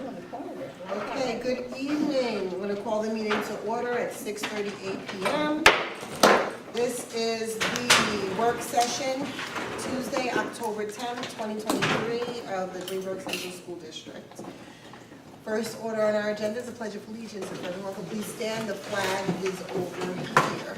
Okay, good evening. I'm going to call the meeting to order at 6:38 p.m. This is the work session, Tuesday, October 10th, 2023, of the Greenburgh Central School District. First order on our agenda is a pledge of allegiance. If everyone could please stand, the flag is over here.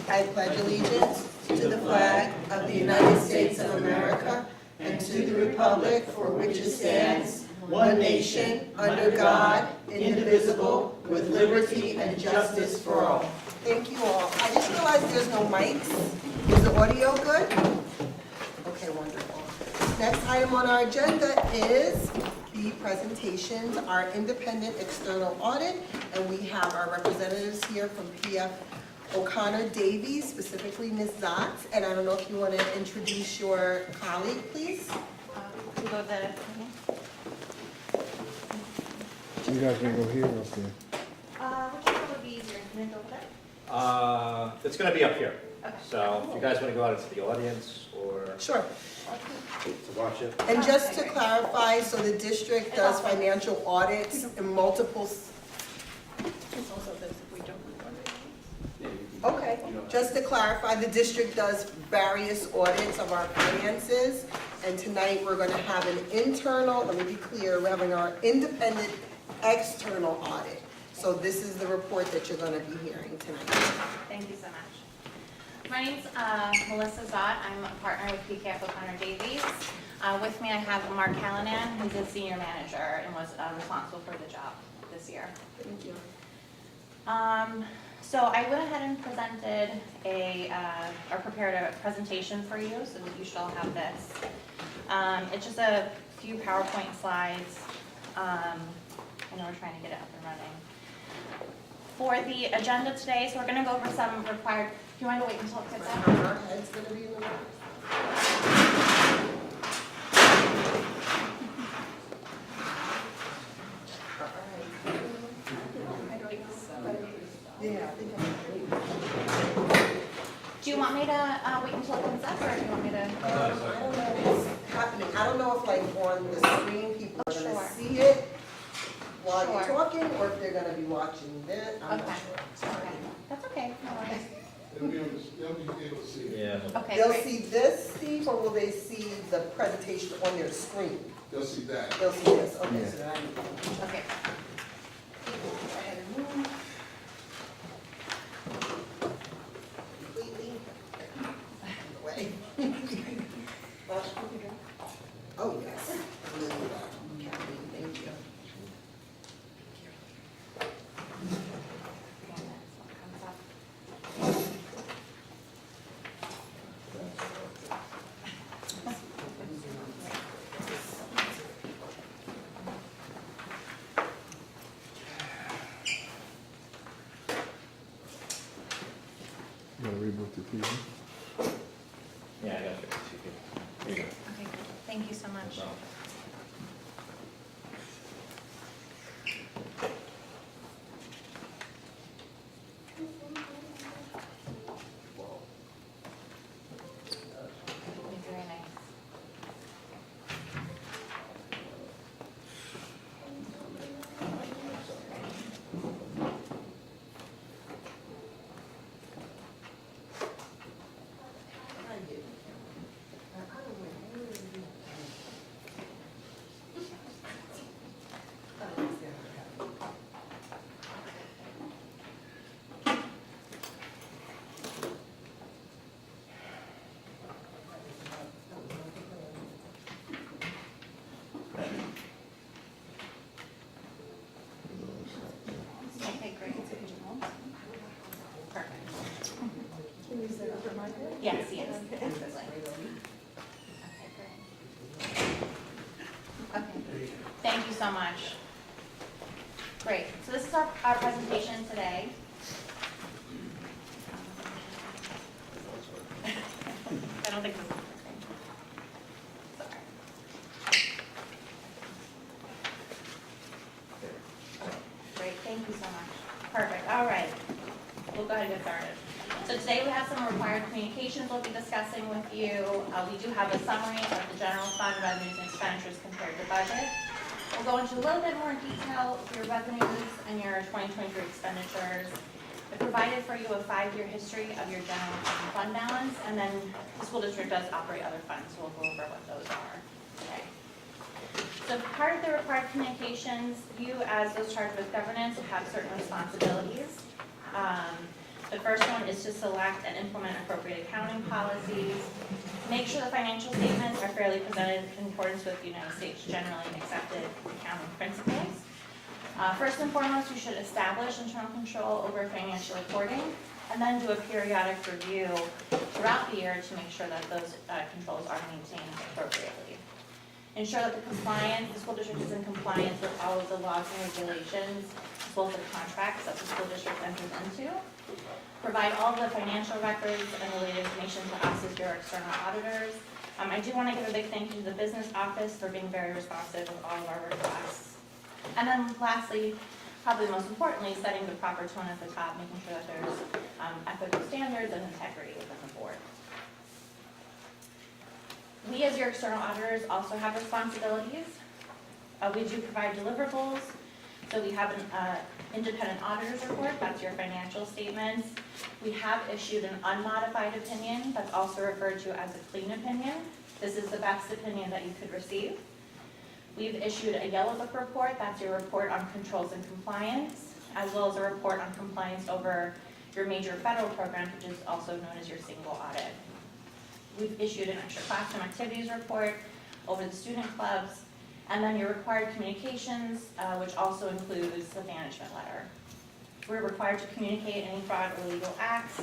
I pledge allegiance to the flag of the United States of America and to the republic for which it stands, one nation, under God, indivisible, with liberty and justice for all. Thank you all. I just realized there's no mics. Is the audio good? Okay, wonderful. Next item on our agenda is the presentations, our independent external audit, and we have our representatives here from PF O'Connor Davies, specifically Ms. Zotz, and I don't know if you want to introduce your colleague, please. You guys gonna go here or up there? which one would be easier? Can you go over there? It's going to be up here. Okay. So if you guys want to go out into the audience or Sure. to watch it. And just to clarify, so the district does financial audits in multiple. Okay, just to clarify, the district does various audits of our finances, and tonight we're going to have an internal, let me be clear, we're having our independent external audit. So this is the report that you're going to be hearing tonight. Thank you so much. My name's Melissa Zott. I'm a partner with PKF O'Connor Davies. With me I have Mark Callanan, who's a senior manager and was responsible for the job this year. Thank you. So I went ahead and presented or prepared a presentation for you so that you should all have this. It's just a few PowerPoint slides. I know we're trying to get it up and running. For the agenda today, so we're going to go over some required. Do you want to wait until it gets out? Her head's going to be in the room. Yeah, I think Do you want me to wait until it comes up, or do you want me to? I don't know what's happening. I don't know if like on the screen people are going to Sure. see it while you're Sure. talking, or if they're going to be watching this. I'm not Okay. sure. Okay. That's okay. No worries. They'll be able to see it. Yeah. Okay, They'll great. see this, Steve, or will they see the presentation on their screen? They'll see that. They'll see this. Okay, Yeah. so then Okay. go ahead and move. Completely away. Oh, yes. Kathleen, thank you. You gotta reboot the TV. Yeah, I got you. Here you go. Okay, great. Thank you so much. So, Very nice. Okay, great. Perfect. Yes, yes. Absolutely. Okay, great. Okay, thank you so much. Great, so this is our presentation today. I don't think this is working. Sorry. Great, thank you so much. Perfect, all right. We'll go ahead and get started. So today we have some required communications we'll be discussing with you. We do have a summary of the general fund revenues and expenditures compared to budget. We'll go into a little bit more detail of your revenues and your 2023 expenditures. I provided for you a 5-year history of your general fund balance, and then the school district does operate other funds, so we'll go over what those are today. So part of the required communications, you as those charged with governance have certain responsibilities. The first one is to select and implement appropriate accounting policies, make sure the financial statements are fairly presented in accordance with United States generally accepted accounting principles. First and foremost, you should establish internal control over financial reporting, and then do a periodic review throughout the year to make sure that those controls are maintained appropriately. Ensure that the school district is in compliance with all of the laws and regulations, as well as the contracts that the school district enters into. Provide all the financial records and related information to us as your external auditors. I do want to give a big thank you to the business office for being very responsive with all of our requests. And then lastly, probably most importantly, setting the proper tone at the top, making sure that there's ethical standards and integrity within the board. We as your external auditors also have responsibilities. We do provide deliverables. So we have an independent auditor's report, that's your financial statements. We have issued an unmodified opinion, that's also referred to as a clean opinion. This is the best opinion that you could receive. We've issued a yellow book report, that's your report on controls and compliance, as well as a report on compliance over your major federal programs, which is also known as your single audit. We've issued an extra classroom activities report over the student clubs, and then your required communications, which also includes the management letter. We're required to communicate any fraud or illegal acts,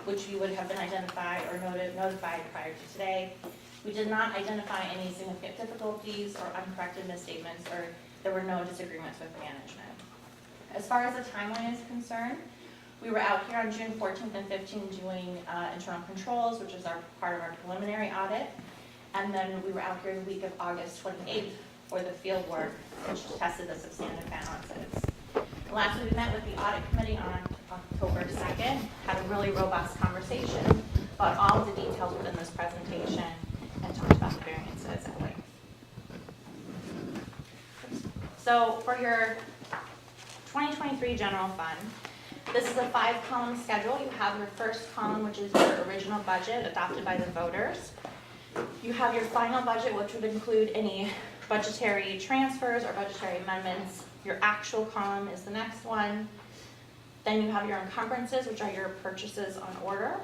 which you would have been identified or notified prior to today. We did not identify any significant difficulties or uncorrected misstatements, or there were no disagreements with management. As far as the timeline is concerned, we were out here on June 14th and 15th doing internal controls, which is part of our preliminary audit. And then we were out here the week of August 28th for the field work, which tested the substantive balances. Lastly, we met with the audit committee on October 2nd, had a really robust conversation about all of the details within this presentation, and talked about the variances at length. So for your 2023 general fund, this is a 5-column schedule. You have your first column, which is your original budget adopted by the voters. You have your final budget, which would include any budgetary transfers or budgetary amendments. Your actual column is the next one. Then you have your encumbrances, which are your purchases on order.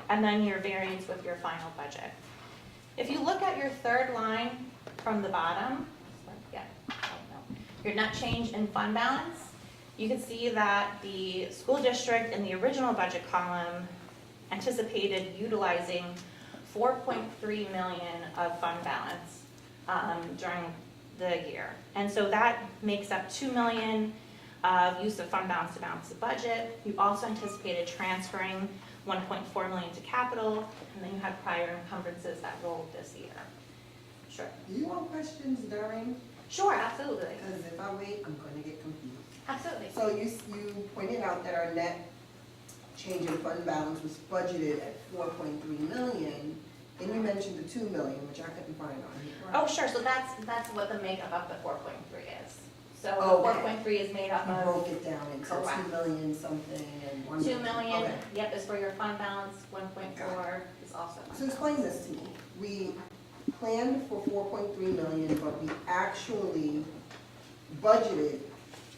And then your variance with your final budget. If you look at your third line from the bottom, your net change in fund balance, you can see that the school district in the original budget column anticipated utilizing $4.3 million of fund balance during the year. And so that makes up $2 million of use of fund balance to balance the budget. You also anticipated transferring $1.4 million to capital, and then you had prior encumbrances that rolled this year. Sure. Do you want questions during? Sure, absolutely. Because if I wait, I'm going to get confused. Absolutely. So you pointed out that our net change in fund balance was budgeted at $4.3 million. Then you mentioned the $2 million, which I couldn't find on here. Oh, sure. So that's what the makeup of the 4.3 is. So Okay. 4.3 is made up You of broke it down into Correct. 2 million something and 1 $2 million. Okay. Yep, is for your fund balance. 1.4 is also. So explain this to me. We planned for 4.3 million, but we actually budgeted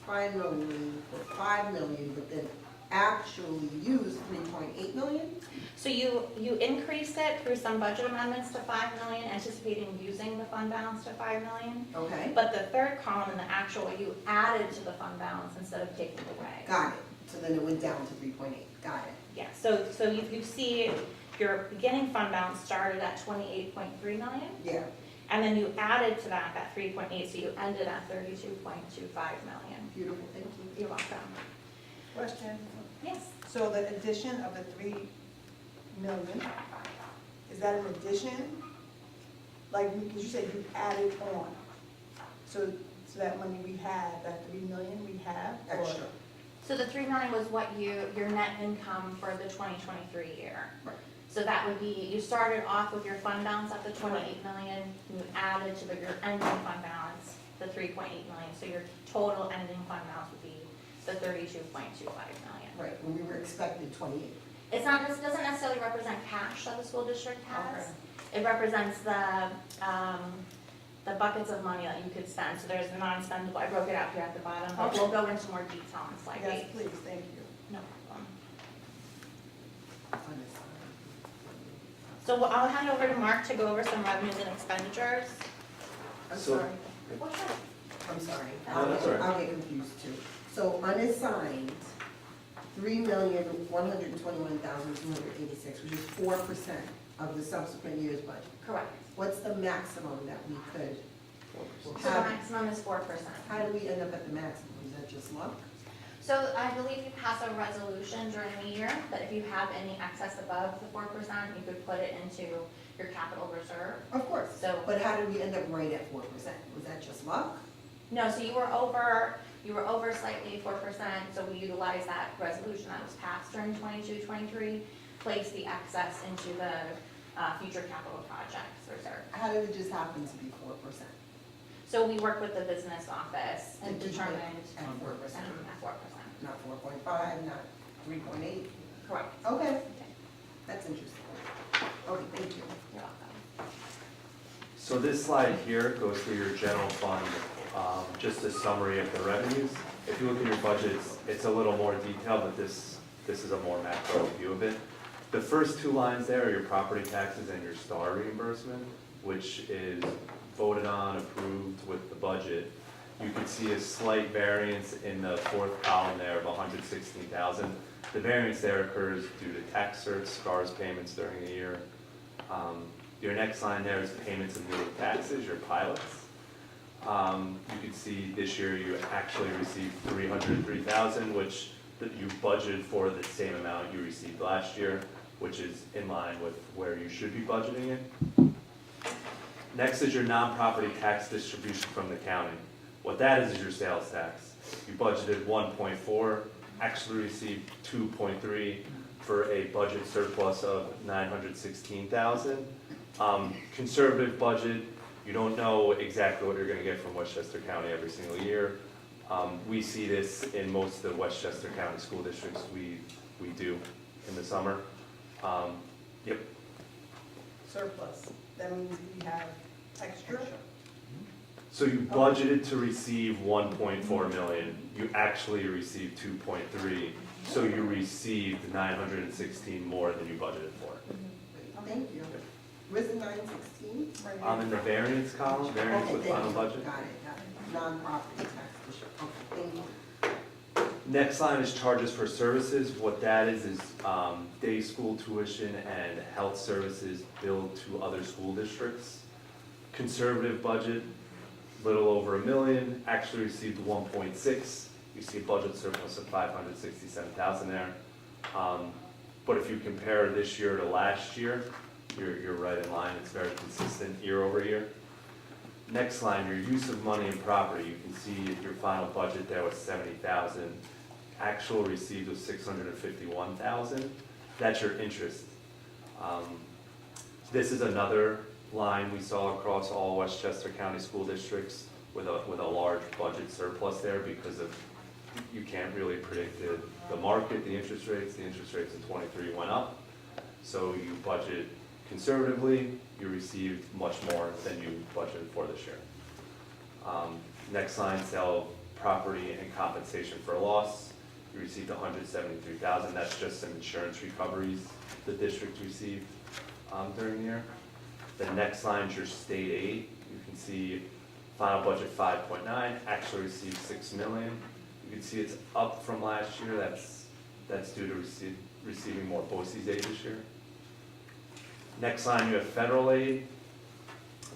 primarily for 5 million, but then actually used 3.8 million? So you increased it through some budget amendments to 5 million, anticipating using the fund balance to 5 million. Okay, But the third column in the actual, you added to the fund balance instead of taking it away. got it. So then it went down to 3.8, got it. Yeah, so you see your beginning fund balance started at 28.3 million, Yeah, and then you added to that 3.8, so you ended at 32.25 million. beautiful, thank you. You're welcome. Question, Yes. so the addition of the 3 million, is that an addition? Like, because you said you added on, so that money we have, that 3 million we have? or- Extra. So the 3 million was what your net income for the 2023 year. Right. So that would be, you started off with your fund balance at the 28 million, and you added to your ending fund balance the 3.8 million, so your total ending fund balance would be the 32.25 million. Right, when we were expected 28. It's not, this doesn't necessarily represent cash that the school district has. It represents the buckets of money that you could spend, so there's non-spendable, I broke it out here at the bottom, but we'll go into more detail on slide Yes, 8. please, thank you. No problem. Unassigned. So I'll hand over to Mark to go over some revenues and expenditures. I'm So- sorry, Well, sure. I'm sorry. No, that's all right. I'll get confused too. So unassigned, 3,121,286, which is 4% of the subsequent year's budget. Correct. What's the maximum that we could, So the maximum is 4%. how do we end up at the maximum? Is that just luck? So I believe you pass a resolution during the year that if you have any excess above the 4%, you could put it into your capital reserve. Of course. So, But how did we end up right at 4%? Was that just luck? no, so you were over slightly 4%, so we utilized that resolution that was passed during 22-23, placed the excess into the future capital projects reserve. How did it just happen to be 4%? So we worked with the business office and Did you put determined At 4%, at 4%. not 4.5, not 3.8? Correct. Okay, that's interesting. Okay, thank you. You're welcome. So this slide here goes through your general fund, just a summary of the revenues. If you look at your budgets, it's a little more detailed, but this is a more macro view of it. The first two lines there are your property taxes and your STAR reimbursement, which is voted on, approved with the budget. You can see a slight variance in the fourth column there of 116,000. The variance there occurs due to tax certs, STARS payments during the year. Your next line there is payments in lieu of taxes, your pilots. You can see this year you actually received 303,000, which you budgeted for the same amount you received last year, which is in line with where you should be budgeting it. Next is your non-property tax distribution from the county. What that is your sales tax. You budgeted 1.4, actually received 2.3 for a budget surplus of 916,000. Conservative budget, you don't know exactly what you're gonna get from Westchester County every single year. We see this in most of the Westchester County school districts we do in the summer. Yep. Surplus, that means we have extra? So you budgeted to receive 1.4 million, you actually received 2.3, so you received 916 more than you budgeted for. Thank you. Where's the 916? In the variance column, variance Okay, with thank final you. budget. Got it. Non-property tax district, okay, thank you. Next line is charges for services. What that is day school tuition and health services billed to other school districts. Conservative budget, little over $1 million, actually received 1.6. You see a budget surplus of 567,000 there. But if you compare this year to last year, you're right in line. It's very consistent year over year. Next line, your use of money and property. You can see your final budget there was 70,000. Actual received was 651,000. That's your interest. This is another line we saw across all Westchester County school districts with a large budget surplus there because of, you can't really predict the market, the interest rates. The interest rates in 23 went up. So you budget conservatively, you received much more than you budgeted for this year. Next line, sale of property and compensation for loss. You received 173,000. That's just some insurance recoveries the district received during the year. The next line is your state aid. You can see final budget 5.9, actually received 6 million. You can see it's up from last year. That's due to receiving more BOCES aid this year. Next line, you have federal aid.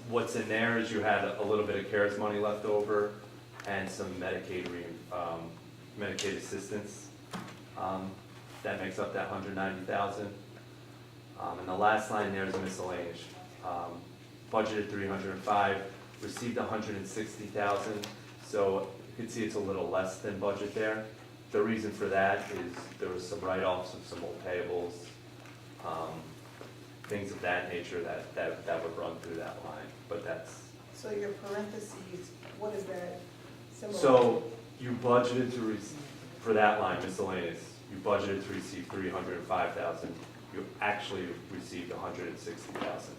What's in there is you had a little bit of CARES money left over and some Medicaid assistance. That makes up that 190,000. And the last line there is miscellaneous. Budgeted 305, received 160,000. So you can see it's a little less than budget there. The reason for that is there was some write-offs of some old payables, things of that nature that would run through that line. But So your parentheses, what is that symbol? So you budgeted to for that line miscellaneous, you budgeted to receive 305,000. You actually received 160,000.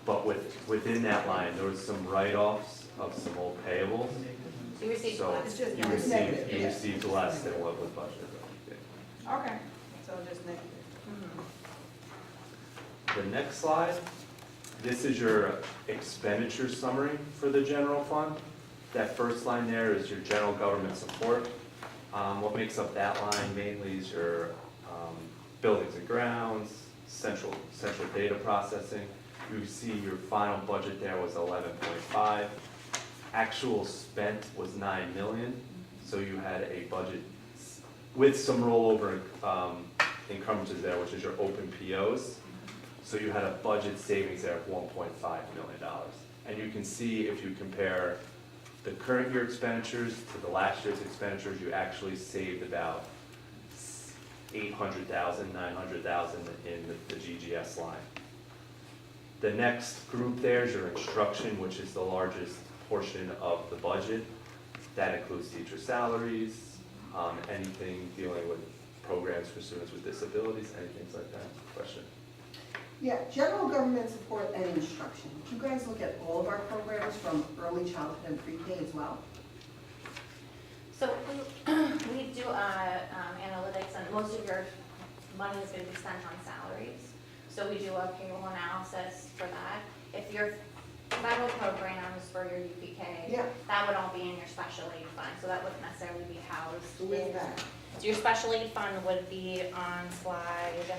But within that line, there was some write-offs of some old payables. You received So less. It's just you negative, received, you yeah. received less than what was budgeted. Yeah. Okay, so just negative. Mhm. The next slide, this is your expenditure summary for the general fund. That first line there is your general government support. What makes up that line mainly is your buildings and grounds, central data processing. You see your final budget there was 11.5. Actual spent was 9 million, so you had a budget with some rollover encumbrances there, which is your open POs. So you had a budget savings there of $1.5 million. And you can see if you compare the current year expenditures to the last year's expenditures, you actually saved about 800,000, 900,000 in the GGS line. The next group there is your instruction, which is the largest portion of the budget. That includes teacher salaries, anything dealing with programs for students with disabilities, anything like that. Question? Yeah, general government support and instruction. Do you guys look at all of our programs from early childhood and pre-K as well? So we do analytics, and most of your money is going to be spent on salaries. So we do a payroll analysis for that. If your federal programs for your UPK, Yeah. that would all be in your special aid fund, so that wouldn't necessarily be housed. So where's that? So your special aid fund would be on slide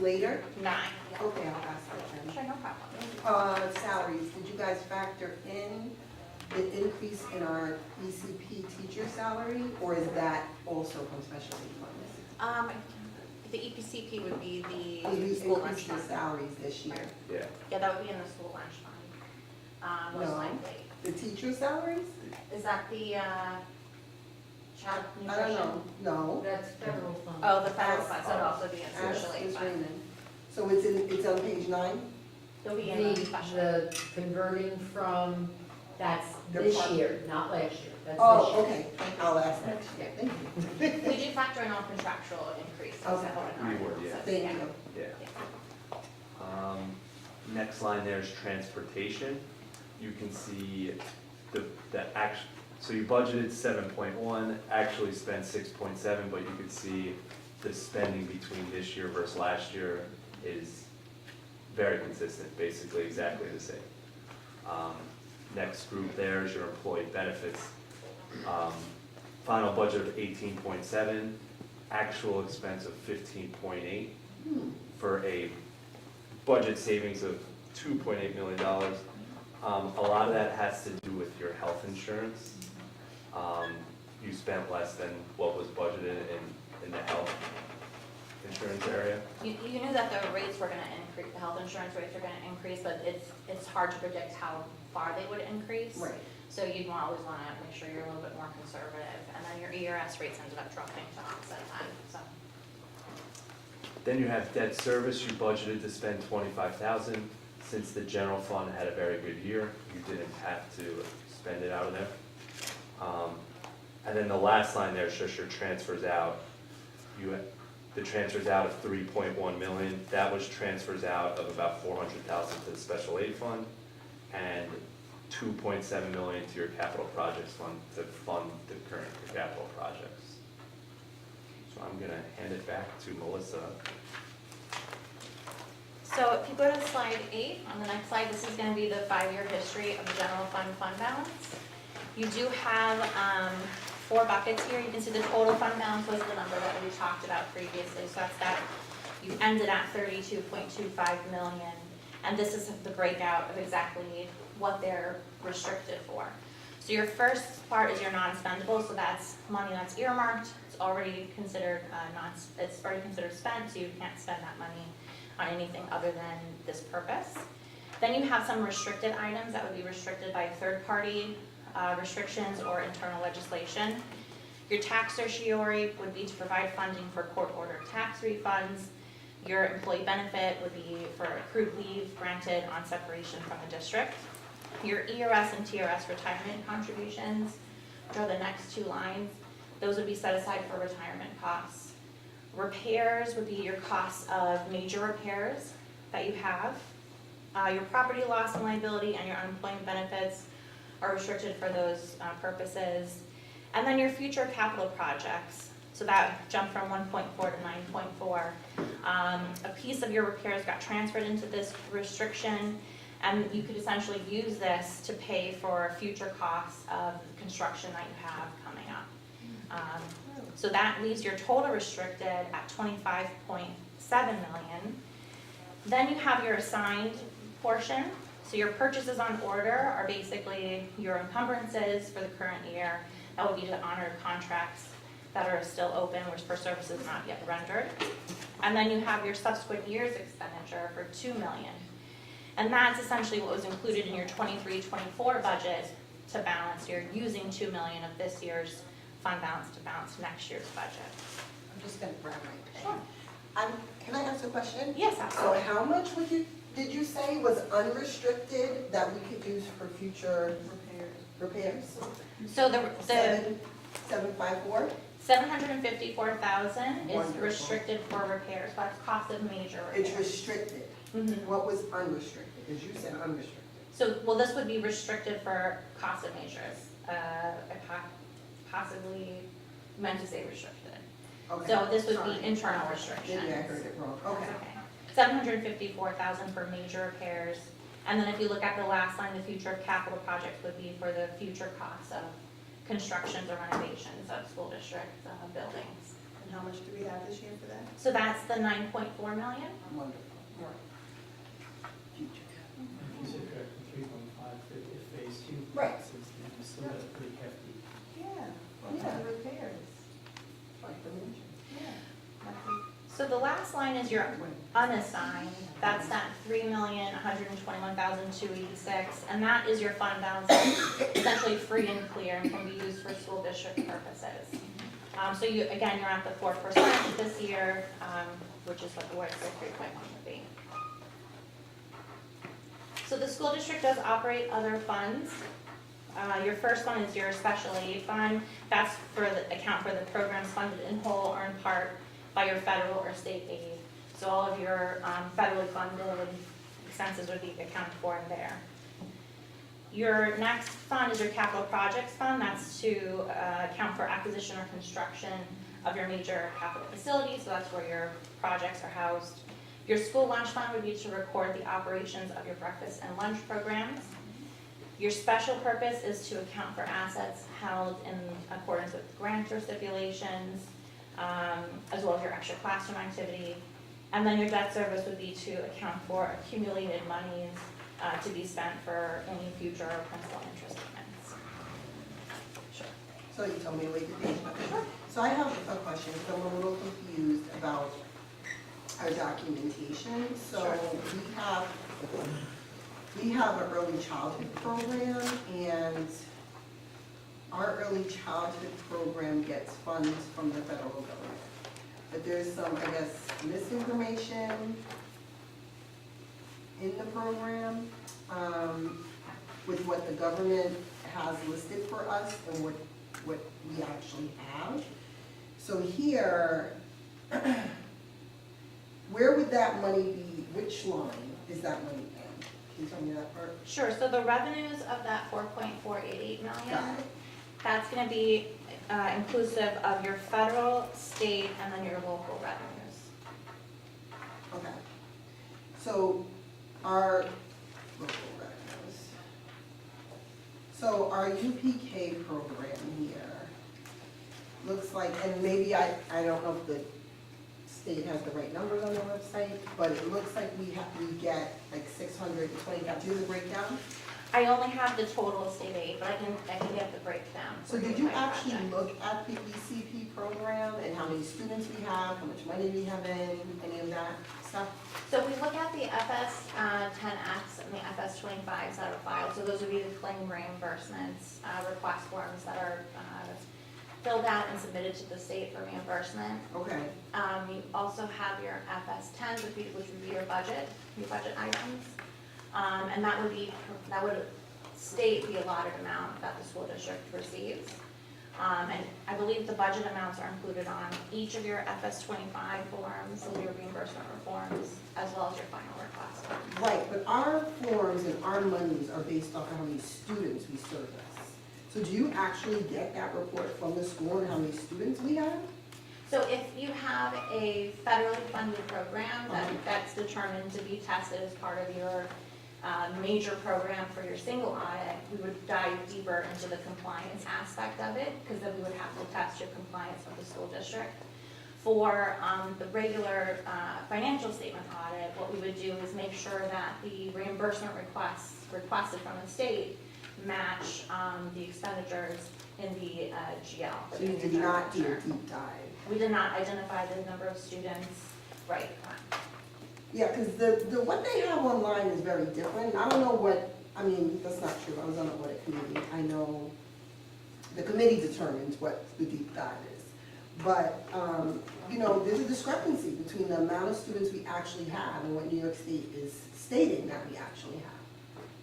Later? 9. Yeah. Okay, I'll ask that then. Sure, no problem. Salaries, did you guys factor in the increase in our ECP teacher salary, or is that also from special aid funds? The EPCP would be We the school lunch increased the fund. salaries this year. Yeah. Yeah, that would be in the school lunch fund, most No. likely. The teacher salaries? Is that the child I nutrition? don't know, no. That's federal funds. Oh, the federal Ask- fund, so it'll also be in Ask special aid Ms. fund. Raymond. So it's on page 9? It'll be in the special. The converting from, that's The this part- year, not last year, that's this year. Oh, okay, I'll ask next year, thank you. We do factor in all contractual increases. Okay. We would, yeah. Thank you. Yeah. Next line there is transportation. You can see the so you budgeted 7.1, actually spent 6.7, but you could see the spending between this year versus last year is very consistent, basically exactly the same. Next group there is your employee benefits. Final budget of 18.7, actual expense of 15.8 for a budget savings of $2.8 million. A lot of that has to do with your health insurance. You spent less than what was budgeted in the health insurance area. You knew that the rates were gonna increase, the health insurance rates are gonna increase, but it's hard to predict how far they would increase. Right. So you'd always wanna make sure you're a little bit more conservative, and then your ERS rates ended up dropping to offset that, so. Then you have debt service, you budgeted to spend 25,000. Since the general fund had a very good year, you didn't have to spend it out of there. And then the last line there is just your transfers out. The transfers out of 3.1 million, that was transfers out of about 400,000 to the special aid fund and 2.7 million to your capital projects fund to fund the current capital projects. So I'm gonna hand it back to Melissa. So if you go to slide 8, on the next slide, this is gonna be the 5-year history of the general fund balance. You do have 4 buckets here. You can see the total fund balance was the number that we talked about previously. So that's that, you ended at 32.25 million. And this is the breakout of exactly what they're restricted for. So your first part is your non-spendable, so that's money that's earmarked. It's already considered it's already considered spent, so you can't spend that money on anything other than this purpose. Then you have some restricted items that would be restricted by third-party restrictions or internal legislation. Your tax certiorari would be to provide funding for court-ordered tax refunds. Your employee benefit would be for accrued leave granted on separation from the district. Your ERS and TRS retirement contributions, which are the next two lines, those would be set aside for retirement costs. Repairs would be your costs of major repairs that you have. Your property loss and liability and your unemployment benefits are restricted for those purposes. And then your future capital projects, so that jumped from 1.4 to 9.4. A piece of your repairs got transferred into this restriction, and you could essentially use this to pay for future costs of the construction that you have coming up. So that leaves your total restricted at 25.7 million. Then you have your assigned portion. So your purchases on order are basically your encumbrances for the current year. That would be to honor contracts that are still open, which for services not yet rendered. And then you have your subsequent year's expenditure for 2 million. And that's essentially what was included in your 23-24 budget to balance. You're using 2 million of this year's fund balance to balance next year's budget. I'm just gonna grab my pen. Can I ask a question? Yes, So absolutely. how much did you say was unrestricted that we could use for future repairs? So the 754? 754,000 is Wonderful. restricted for repairs, that's cost of major It's repairs. restricted. Mhm. What was unrestricted? Because you said unrestricted. So, well, this would be restricted for cost of majors. I possibly meant to say restricted. Okay. So this would Sorry. be internal restrictions. Maybe I heard it wrong. Okay. That's okay. 754,000 for major repairs. And then if you look at the last line, the future capital projects would be for the future costs of constructions or renovations of school district buildings. And how much do we have this year for that? So that's the 9.4 million. Wonderful. Future. You said correct, 3.5 for phase two. Right. So that's pretty hefty. Yeah, the repairs. Like the mention. So the last line is your unassigned, that's that 3,121,286, and that is your fund balance, that's essentially free and clear and can be used for school district purposes. So you, again, you're at the 4% this year, which is what the word said 3.1 would be. So the school district does operate other funds. Your first one is your special aid fund. That's for the account for the programs funded in whole or in part by your federal or state aid. So all of your federally funded expenses would be accounted for in there. Your next fund is your capital projects fund. That's to account for acquisition or construction of your major capital facilities. So that's where your projects are housed. Your school lunch fund would be to record the operations of your breakfast and lunch programs. Your special purpose is to account for assets held in accordance with grantor stipulations, as well as your extra classroom activity. And then your debt service would be to account for accumulated monies to be spent for any future principal interest payments. Sure. So you told me to wait the page. So I have a question, because I'm a little confused about our documentation. So Sure. we have an early childhood program, and our early childhood program gets funds from the federal government. But there's some, I guess, misinformation in the program with what the government has listed for us and what we actually have. So here, where would that money be, which line is that money in? Can you tell me that part? Sure, so the revenues of that 4.488 Got million, it. that's gonna be inclusive of your federal, state, and then your local revenues. Okay. So our local revenues. So our UPK program here looks like, and maybe I don't know if the state has the right numbers on their website, but it looks like we get like 620, do the breakdown? I only have the total state aid, but I can get the breakdown. So for did you by actually project. look at the ECP program and how many students we have, how much money we have in, any of that stuff? So we look at the FS 10X and the FS 25s that are filed. So those would be the claim reimbursements, request forms that are filled out and submitted to the state for reimbursement. Okay, You also have your FS 10s, which would be your budget items. And that would state the allotted amount that the school district receives. And I believe the budget amounts are included on each of your FS 25 forms and your reimbursement forms, as well as your final request. Right, but our forms and our monies are based off of how many students we service. So do you actually get that report from the school and how many students we have? So if you have a federally funded program that's determined to be tested as part of your major program for your single audit, we would dive deeper into the compliance aspect of it, because then we would have to test your compliance with the school district. For the regular financial statement audit, what we would do is make sure that the reimbursement requests requested from the state match the expenditures in the GL. for So the you did not do a expenditure. deep dive? We did not identify the number of students, right. Yeah, because the what they have online is very different. I don't know what, I mean, that's not true. I was on the audit committee. I know the committee determines what the deep dive is. But, you know, there's a discrepancy between the amount of students we actually have and what New York State is stating that we actually have.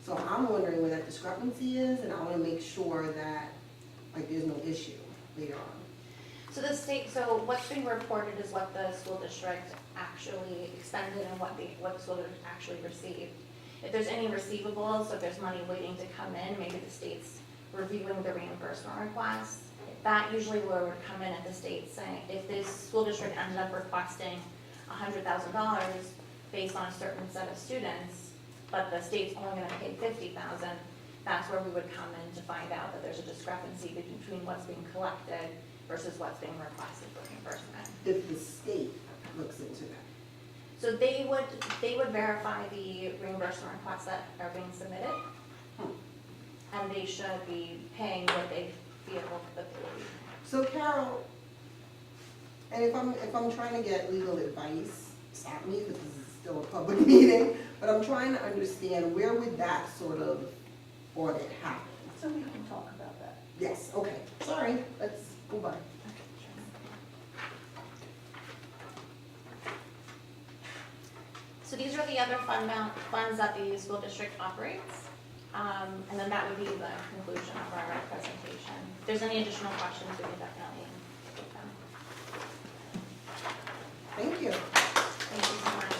So I'm wondering where that discrepancy is, and I want to make sure that, like, there's no issue later on. So the state, so what's being reported is what the school district actually expended and what the school district actually received. If there's any receivables, if there's money waiting to come in, maybe the state's reviewing the reimbursement requests. That usually where it would come in at the state saying, if this school district ended up requesting $100,000 based on a certain set of students, but the state's only gonna pay $50,000, that's where we would come in to find out that there's a discrepancy between what's being collected versus what's being requested for reimbursement. If the state looks into that. So they would verify the reimbursement requests that are being submitted, and they should be paying what they feel that they will be. So Carol, and if I'm trying to get legal advice, stop me because this is still a public meeting, but I'm trying to understand where would that sort of audit happen? So we can talk about that. Yes, okay, sorry, let's move on. So these are the other funds that the school district operates. And then that would be the conclusion of our presentation. If there's any additional questions, we can definitely take them. Thank you. Thank you so much.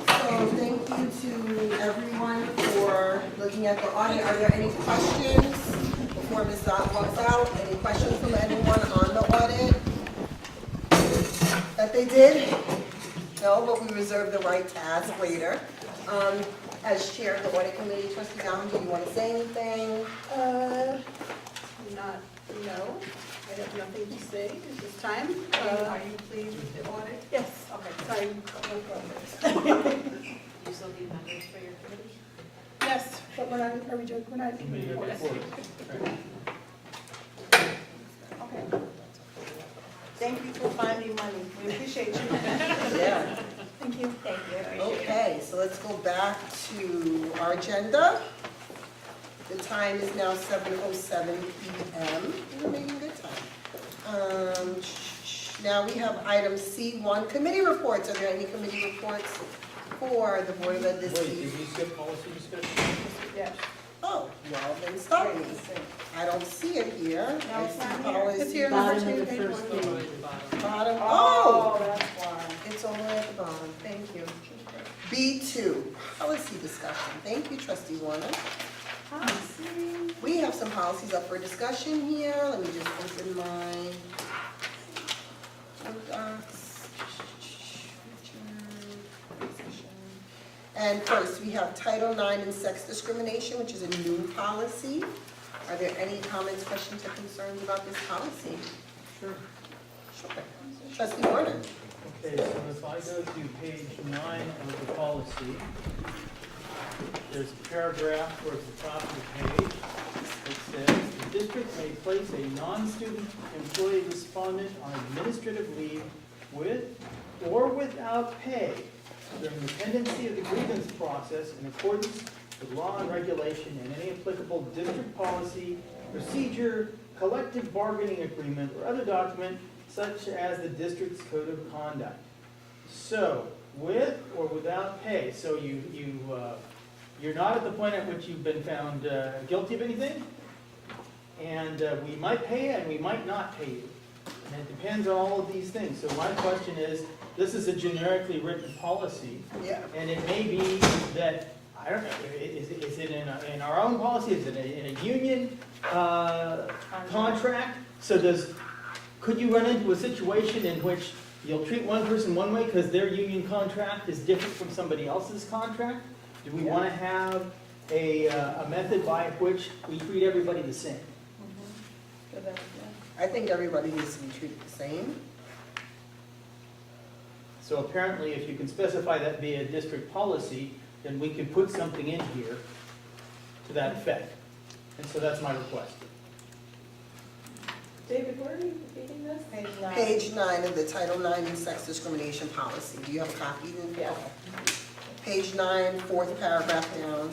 So thank you to everyone for looking at the audit. Are there any questions before Ms. Dot walks out? Any questions from anyone on the audit? That they did? No, but we reserve the right to ask later. As chair of the audit committee, trustee Downs, do you want to say anything? No, I have nothing to say at this time. Are you pleased with the audit? Yes, okay, sorry. You still need members for your committee? Yes, but we're not, are we doing, we're not. Committee reports. Okay. Thank you for finding money, we appreciate you. Yeah. Thank you. Thank you, I appreciate it. Okay, so let's go back to our agenda. The time is now 7:07 p.m. We're making good time. Now we have item C1, committee reports. Are there any committee reports for the Board of Ed this Wait, did evening? we skip policy discussion? Yes. Oh, well, then stop me. I don't see it here. No, I it's see not here. policy. It's here, Bottom number of two, the page first one. page. Bottom, Oh, oh, that's why. it's all the way at the bottom. Thank you. B2, policy discussion. Thank you, trustee Warner. We have some policies up for discussion here. Let me just open my docs. And first, we have Title IX and sex discrimination, which is a new policy. Are there any comments, questions, or concerns about this policy? Sure. Sure. Trustee Warner. Okay, so if I go to page 9 of the policy, there's a paragraph towards the top of the page that says, the district may place a non-student employee respondent on administrative leave with or without pay during the pendency of the grievance process in accordance with law and regulation and any applicable district policy, procedure, collective bargaining agreement, or other document such as the district's code of conduct. So, with or without pay, so you're not at the point at which you've been found guilty of anything, and we might pay you and we might not pay you. And it depends on all of these things. So my question is, this is a generically written policy, Yeah. and it may be that, I don't know, is it in our own policy, is it in a union contract? So could you run into a situation in which you'll treat one person one way because their union contract is different from somebody else's contract? Do we want to have a method by which we treat everybody the same? I think everybody needs to be treated the same. So apparently, if you can specify that via district policy, then we could put something in here to that effect. And so that's my request. David, where are you reading this? Page 9. Page 9 of the Title IX sex discrimination policy. Do you have a copy? Yeah. Okay. Page 9, fourth paragraph down.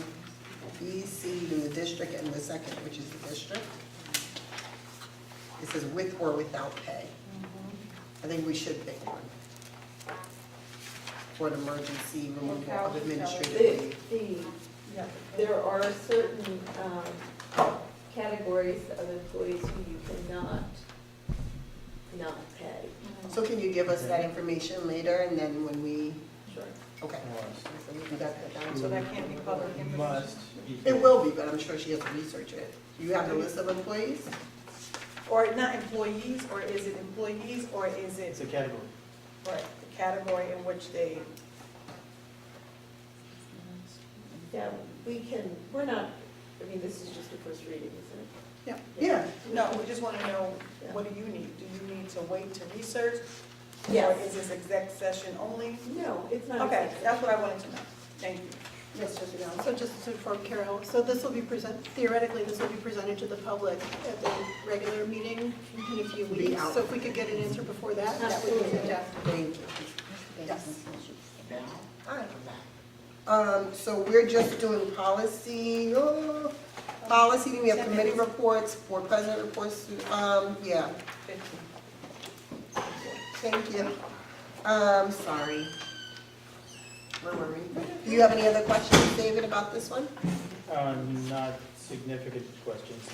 B, C, in the district, and the second, which is the district. It says with or without pay. I think we should pick one. For an emergency removal of administrative leave. There are certain categories of employees who you cannot not pay. So can you give us that information later, and then when we, Sure. okay. So we got that down. So that can't be public information? Must be. It will be, but I'm sure she has to research it. You have the list of employees? Or not employees, or is it employees, or is it, It's a category. right, the category in which they, Yeah, we're not, I mean, this is just a first reading, isn't it? Yeah. no, we just want to know, what do you need? Do you need to wait to research? Yes. Or is this exec session only? No, it's not. Okay, acceptable. that's what I wanted to know. Thank you. Yes, Trustee Downs. So just to inform Carol, so this will be theoretically, this will be presented to the public at the regular meeting in a few Be weeks. out. So if we could get an answer before that, that would be fantastic. Thank you. Yes. So we're just doing policy, policy, we have committee reports, board president reports, yeah, thank you. Sorry. Where were we? Do you have any other questions, David, about this one? Not significant questions,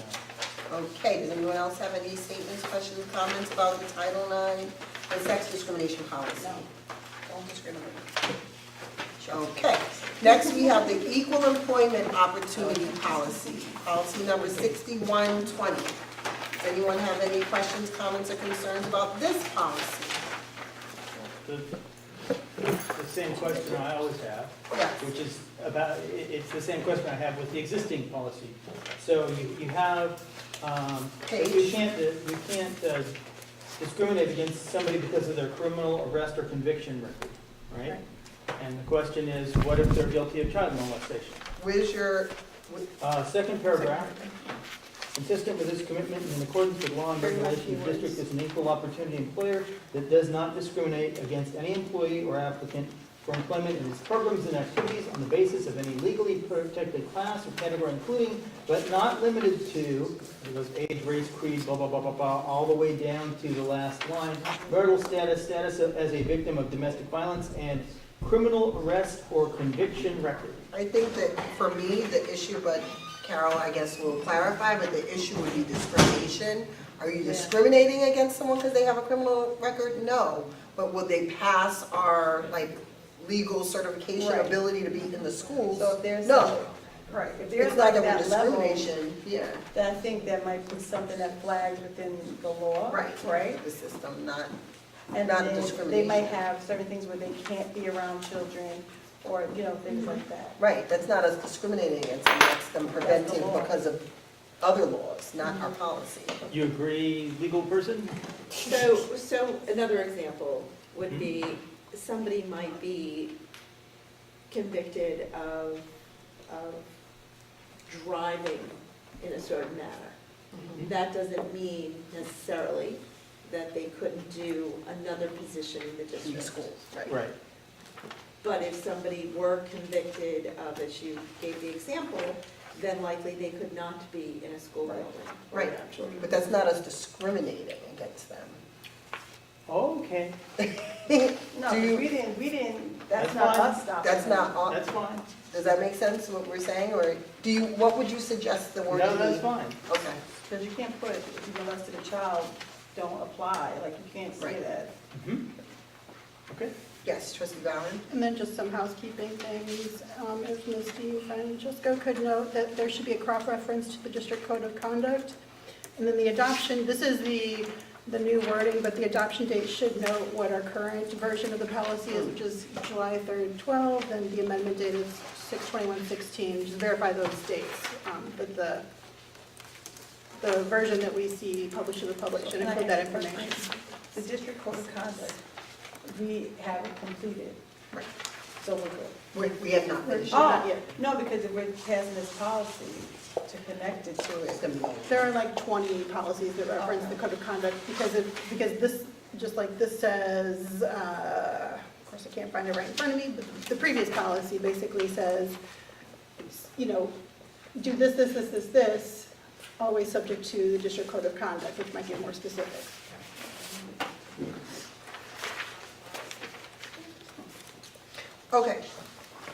no. Okay, does anyone else have any statements, questions, comments about the Title IX and sex discrimination policy? Don't discriminate. Okay, next we have the Equal Employment Opportunity Policy, policy number 6120. Does anyone have any questions, comments, or concerns about this policy? The same question I always have, Yes. which is about, it's the same question I have with the existing policy. So you have, you can't discriminate against somebody because of their criminal arrest or conviction record, right? And the question is, what if they're guilty of child molestation? Where's your, Second paragraph, consistent with this commitment and in accordance with law and regulation, the district is an equal opportunity employer that does not discriminate against any employee or applicant for employment in its programs and activities on the basis of any legally protected class or category, including, but not limited to, it goes age, race, creed, blah, blah, blah, blah, blah, all the way down to the last line, marital status as a victim of domestic violence, and criminal arrest or conviction record. I think that for me, the issue, but Carol, I guess will clarify, but the issue would be discrimination. Are you discriminating against someone because they have a criminal record? No. But will they pass our, like, legal certification Right. ability to be in the schools? So if there's, No. right, if there's It's not like that we're that level, discrimination, yeah. then I think that might be something that flags within the law. Right. Right? The system, not, And not then they discrimination. might have certain things where they can't be around children, or, you know, things like that. Right, that's not us discriminating against them, that's them preventing law. because of other laws, not our policy. You agree, legal person? So another example would be, somebody might be convicted of driving in a certain manner. That doesn't mean necessarily that they couldn't do another position in the In the district. schools, right? Right. But if somebody were convicted of, as you gave the example, then likely they could not be in a school building. or Right. around children. But that's not us discriminating against them. Okay, No, Do you- we didn't, That's that's not fine. us stopping. That's not, that's fine. does that make sense, what we're saying, or do you, what would you suggest the word to No, be? that's fine. Okay, Because you can't put, if you molested a child, don't apply, like, you can't say Right. that. Mhm. Okay. yes, trustee Valen? And then just some housekeeping things. If Ms. DeFrancesco could note that there should be a cross-reference to the district code of conduct. And then the adoption, this is the new wording, but the adoption date should note what our current version of the policy is, which is July 3rd, 12, and the amendment date is 6/21/16. Just verify those dates, but the version that we see published to the public should include that information. The district code of conduct, we haven't completed. Right. So we're good. We have not finished. Not Oh, yet. no, because if we're passing this policy to connect it to It's it. gonna be long. There are like 20 policies that reference the code of conduct because this, just like this says, of course I can't find it right in front of me, but the previous policy basically says, you know, do this, always subject to the district code of conduct, which might be more specific. Okay.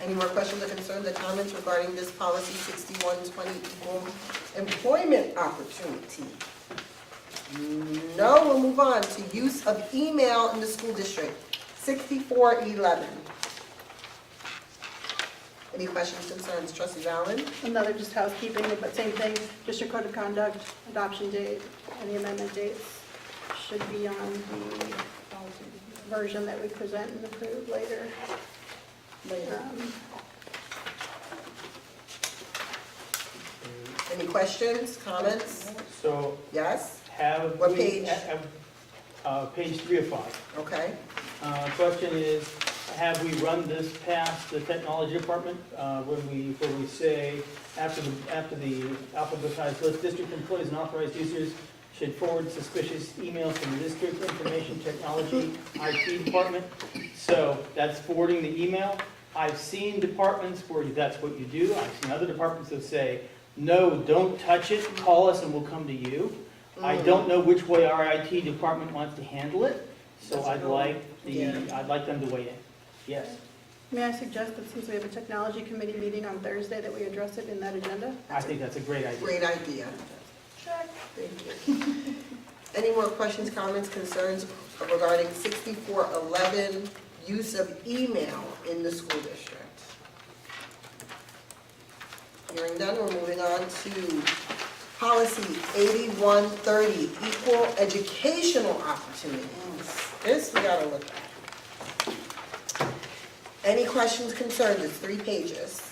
Any more questions or concerns or comments regarding this policy 6120, equal employment opportunity? No, we'll move on to use of email in the school district, 6411. Any questions, concerns, trustee Valen? Another just housekeeping, but same thing, district code of conduct, adoption date, and the amendment dates should be on the version that we present and approve later. Any questions, comments? So Yes? have What we- page? Page 3 of 5. Okay. Question is, have we run this past the technology department when we say after the alphabetized list, district employees and authorized users should forward suspicious emails from the district information technology IT department? So that's forwarding the email. I've seen departments where that's what you do. I've seen other departments that say, no, don't touch it, call us and we'll come to you. I don't know which way our IT department wants to handle it, so I'd like them to weigh in. Yes. May I suggest that since we have a technology committee meeting on Thursday, that we address it in that agenda? I think that's a great idea. Great idea. Check. Thank you. Any more questions, comments, concerns regarding 6411, use of email in the school district? Hearing none, we're moving on to policy 8130, equal educational opportunities. This we gotta look at. Any questions, concerns? It's 3 pages.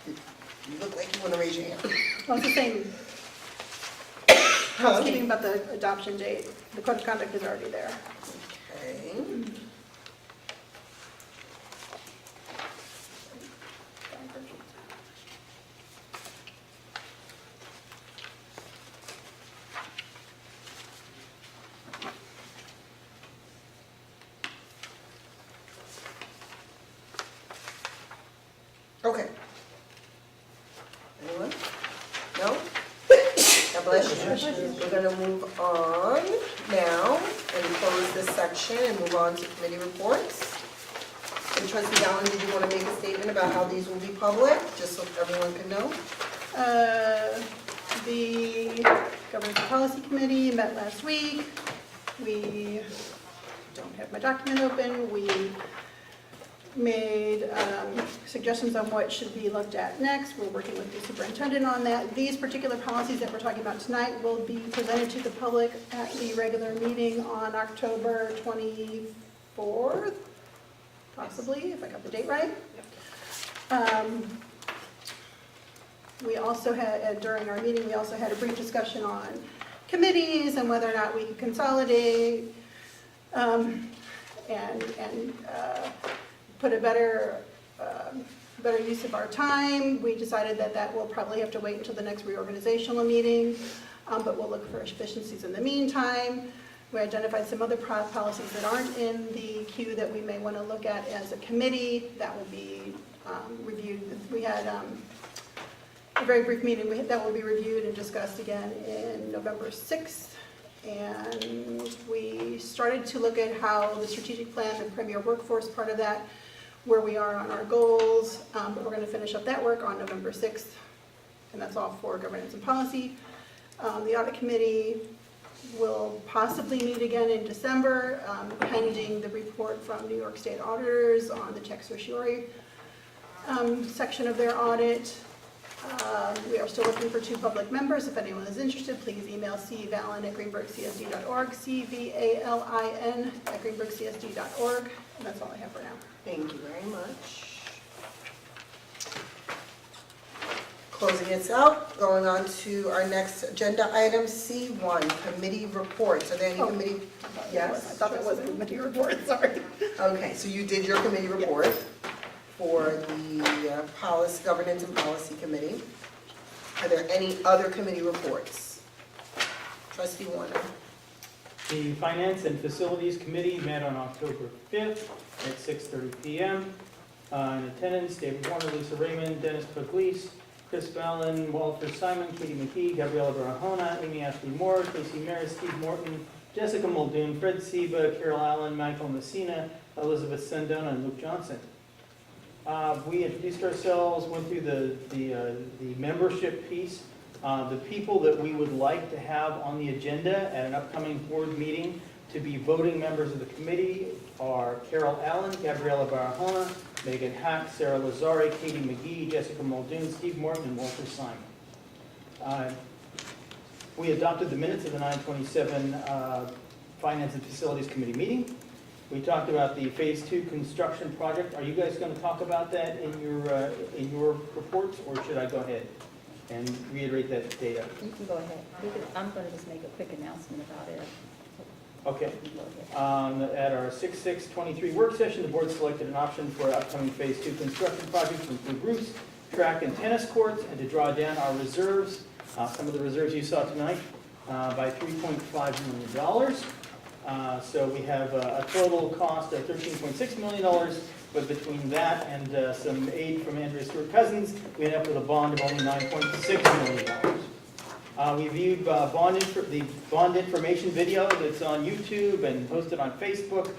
You look like you want to raise your hand. Well, it's the same, housekeeping about the adoption date. The code of conduct is already there. Okay. Okay. Anyone? No? God bless you. We're gonna move on now and close this section and move on to committee reports. And trustee Allen, did you want to make a statement about how these will be public, just so everyone can know? The Governance and Policy Committee met last week. We don't have my document open. We made suggestions on what should be looked at next. We're working with the superintendent on that. These particular policies that we're talking about tonight will be presented to the public at the regular meeting on October 24th, possibly, if I got the date right. We also had, during our meeting, we also had a brief discussion on committees and whether or not we could consolidate and put a better use of our time, we decided that that will probably have to wait until the next reorganizational meeting, but we'll look for efficiencies in the meantime. We identified some other policies that aren't in the queue that we may want to look at as a committee. That will be reviewed. We had a very brief meeting that will be reviewed and discussed again in November 6th. And we started to look at how the strategic plan, the premier workforce part of that, where we are on our goals, but we're going to finish up that work on November 6th, and that's all for governance and policy. The audit committee will possibly meet again in December, pending the report from New York State auditors on the check certiorari section of their audit. We are still looking for 2 public members. If anyone is interested, please email cvalin@greenburghcsd.org, cvalin@greenburghcsd.org, and that's all I have for now. Thank you very much. Closing it out, going on to our next agenda item, C1, committee reports. Are there any committee? Yes? I thought that was a committee report, sorry. Okay, so you did your committee report for the Policy, Governance and Policy Committee. Are there any other committee reports? Trustee Warner. The Finance and Facilities Committee met on October 5th at 6:30 p.m. In attendance, David Warner, Lisa Raymond, Dennis Pugliese, Chris Ballin, Walter Simon, Katie McKee, Gabriela Barahona, Amy Ashley Moore, Casey Maris, Steve Morton, Jessica Muldoon, Fred Seba, Carol Allen, Michael Messina, Elizabeth Sendona, and Luke Johnson. We introduced ourselves, went through the membership piece. The people that we would like to have on the agenda at an upcoming board meeting to be voting members of the committee are Carol Allen, Gabriela Barahona, Megan Hack, Sarah Lazari, Katie McGee, Jessica Muldoon, Steve Morton, and Walter Simon. We adopted the minutes of the 9/27 Finance and Facilities Committee meeting. We talked about the Phase 2 construction project. Are you guys going to talk about that in your reports, or should I go ahead and reiterate that data? You can go ahead. I'm going to just make a quick announcement about it. Okay. You go ahead. At our 6/6/23 work session, the board selected an option for upcoming Phase 2 construction projects to include roofs, track and tennis courts, and to draw down our reserves, some of the reserves you saw tonight, by $3.5 million. So we have a total cost of $13.6 million, but between that and some aid from Andrea Stewart Cousins, we end up with a bond of only $9.6 million. We viewed the bond information video that's on YouTube and posted on Facebook,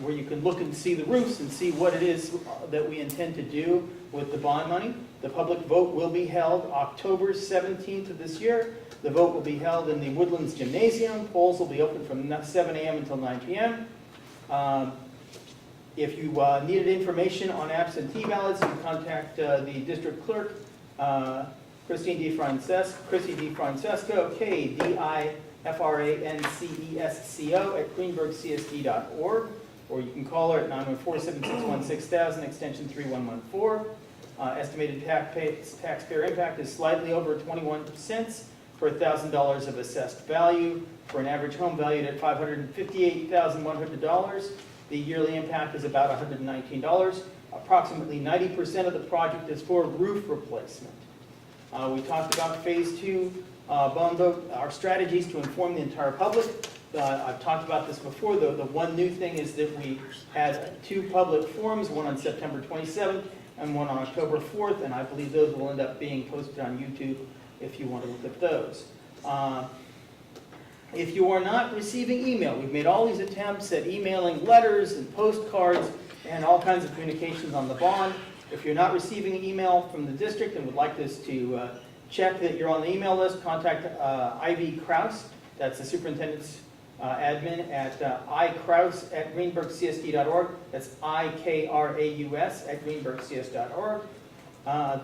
where you can look and see the roofs and see what it is that we intend to do with the bond money. The public vote will be held October 17th of this year. The vote will be held in the Woodlands Gymnasium. Polls will be open from 7 a.m. until 9 p.m. If you needed information on absentee ballots, you can contact the district clerk, Chrissy DiFrancesco, KDIFRANCESCO at greenburghcsd.org, or you can call her at 914-761-6000, extension 3114. Estimated taxpayer impact is slightly over 21 cents per $1,000 of assessed value, for an average home valued at $558,100. The yearly impact is about $119. Approximately 90% of the project is for roof replacement. We talked about Phase 2 bond vote, our strategies to inform the entire public. I've talked about this before. The one new thing is that we had 2 public forums, one on September 27th and one on October 4th, and I believe those will end up being posted on YouTube if you want to look at those. If you are not receiving email, we've made all these attempts at emailing letters and postcards and all kinds of communications on the bond. If you're not receiving an email from the district and would like us to check that you're on the email list, contact Ivy Kraus. That's the superintendent's admin at ikraus@greenburghcsd.org. That's IKRAUS at greenburghcs.org.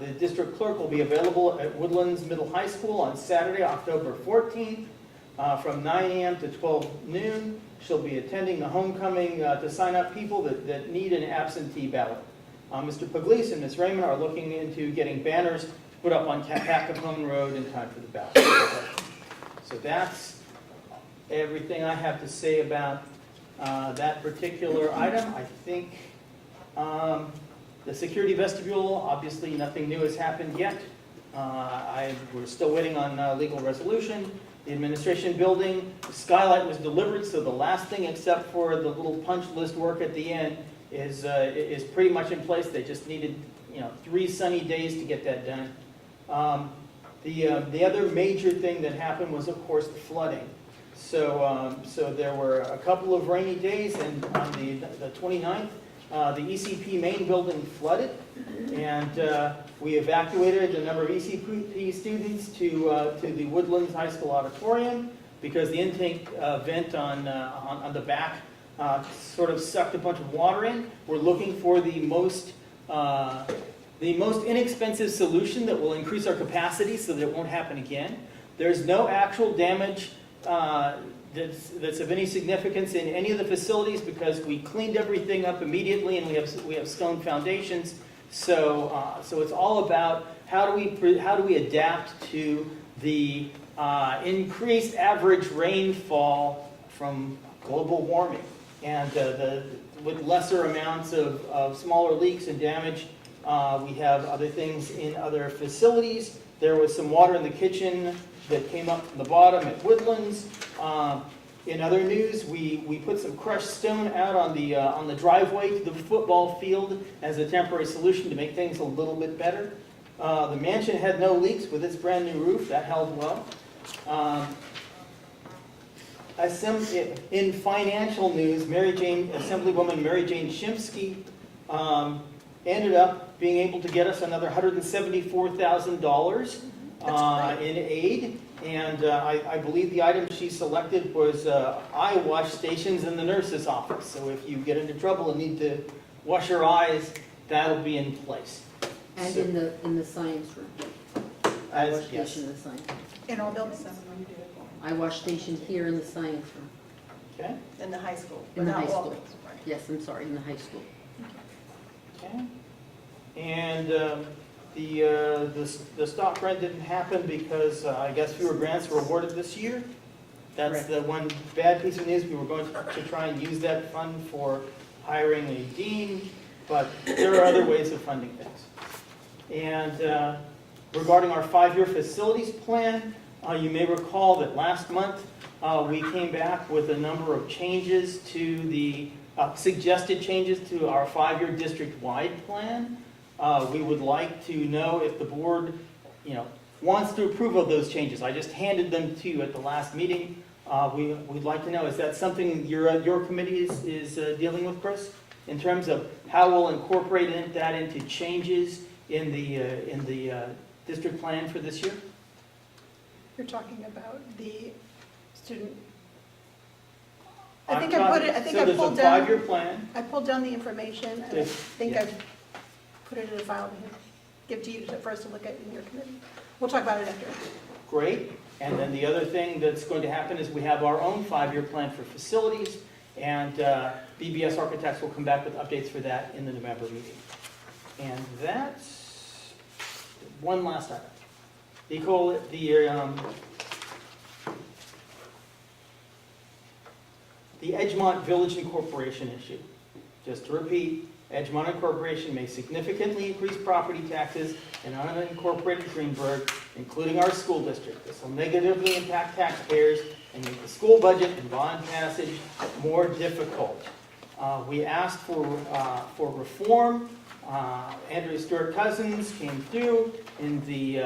The district clerk will be available at Woodlands Middle High School on Saturday, October 14th, from 9 a.m. to 12 noon. She'll be attending the homecoming to sign up people that need an absentee ballot. Mr. Pugliese and Ms. Raymond are looking into getting banners to put up on Pat Capone Road in time for the ballot. So that's everything I have to say about that particular item. I think The security vestibule, obviously, nothing new has happened yet. We're still waiting on legal resolution. The administration building, the skylight was delivered, so the last thing except for the little punch list work at the end is pretty much in place. They just needed, 3 sunny days to get that done. The other major thing that happened was, of course, the flooding. So there were a couple of rainy days, and on the 29th, the ECP main building flooded, and we evacuated a number of ECP students to the Woodlands High School auditorium because the intake vent on the back sort of sucked a bunch of water in. We're looking for the most inexpensive solution that will increase our capacity so that it won't happen again. There's no actual damage that's of any significance in any of the facilities because we cleaned everything up immediately and we have stone foundations. So it's all about how do we adapt to the increased average rainfall from global warming, and with lesser amounts of smaller leaks and damage. We have other things in other facilities. There was some water in the kitchen that came up from the bottom at Woodlands. In other news, we put some crushed stone out on the driveway to the football field as a temporary solution to make things a little bit better. The mansion had no leaks with its brand new roof. That held well. In financial news, Assemblywoman Mary Jane Shimsky ended up being able to get us another $174,000 in aid. And I believe the item she selected was eye wash stations in the nurse's office. So if you get into trouble and need to wash your eyes, that'll be in place. And So- in the science room. Eye wash station in the science room. In all buildings. Eye wash station here in the science room. Okay. In the high school. In the but not high all school. buildings, right. Yes, I'm sorry, in the high school. Okay. And the stock grant didn't happen because I guess fewer grants were awarded this year. That's Correct. the one bad piece of news. We were going to try and use that fund for hiring a dean, but there are other ways of funding things. And regarding our 5-year facilities plan, you may recall that last month we came back with a number of changes to the suggested changes to our 5-year district-wide plan. We would like to know if the board, wants to approve of those changes. I just handed them to you at the last meeting. We'd like to know, is that something your committee is dealing with, Chris? In terms of how we'll incorporate that into changes in the district plan for this year? You're talking about the student. So I there's a pulled down. 5-year plan. I pulled down the information, and I Yes. think Yeah. I've put it in a file to give to you for us to look at in your committee. We'll talk about it after. Great. And then the other thing that's going to happen is we have our own 5-year plan for facilities, and BBS Architects will come back with updates for that in the November meeting. And that's one last item. The Edgemont Village Incorporation issue. Just to repeat, Edgemont Incorporation may significantly increase property taxes in unincorporated Greenburgh, including our school district. This will negatively impact taxpayers and make the school budget and bond passage more difficult. We asked for reform. Andrew Stewart Cousins came through in the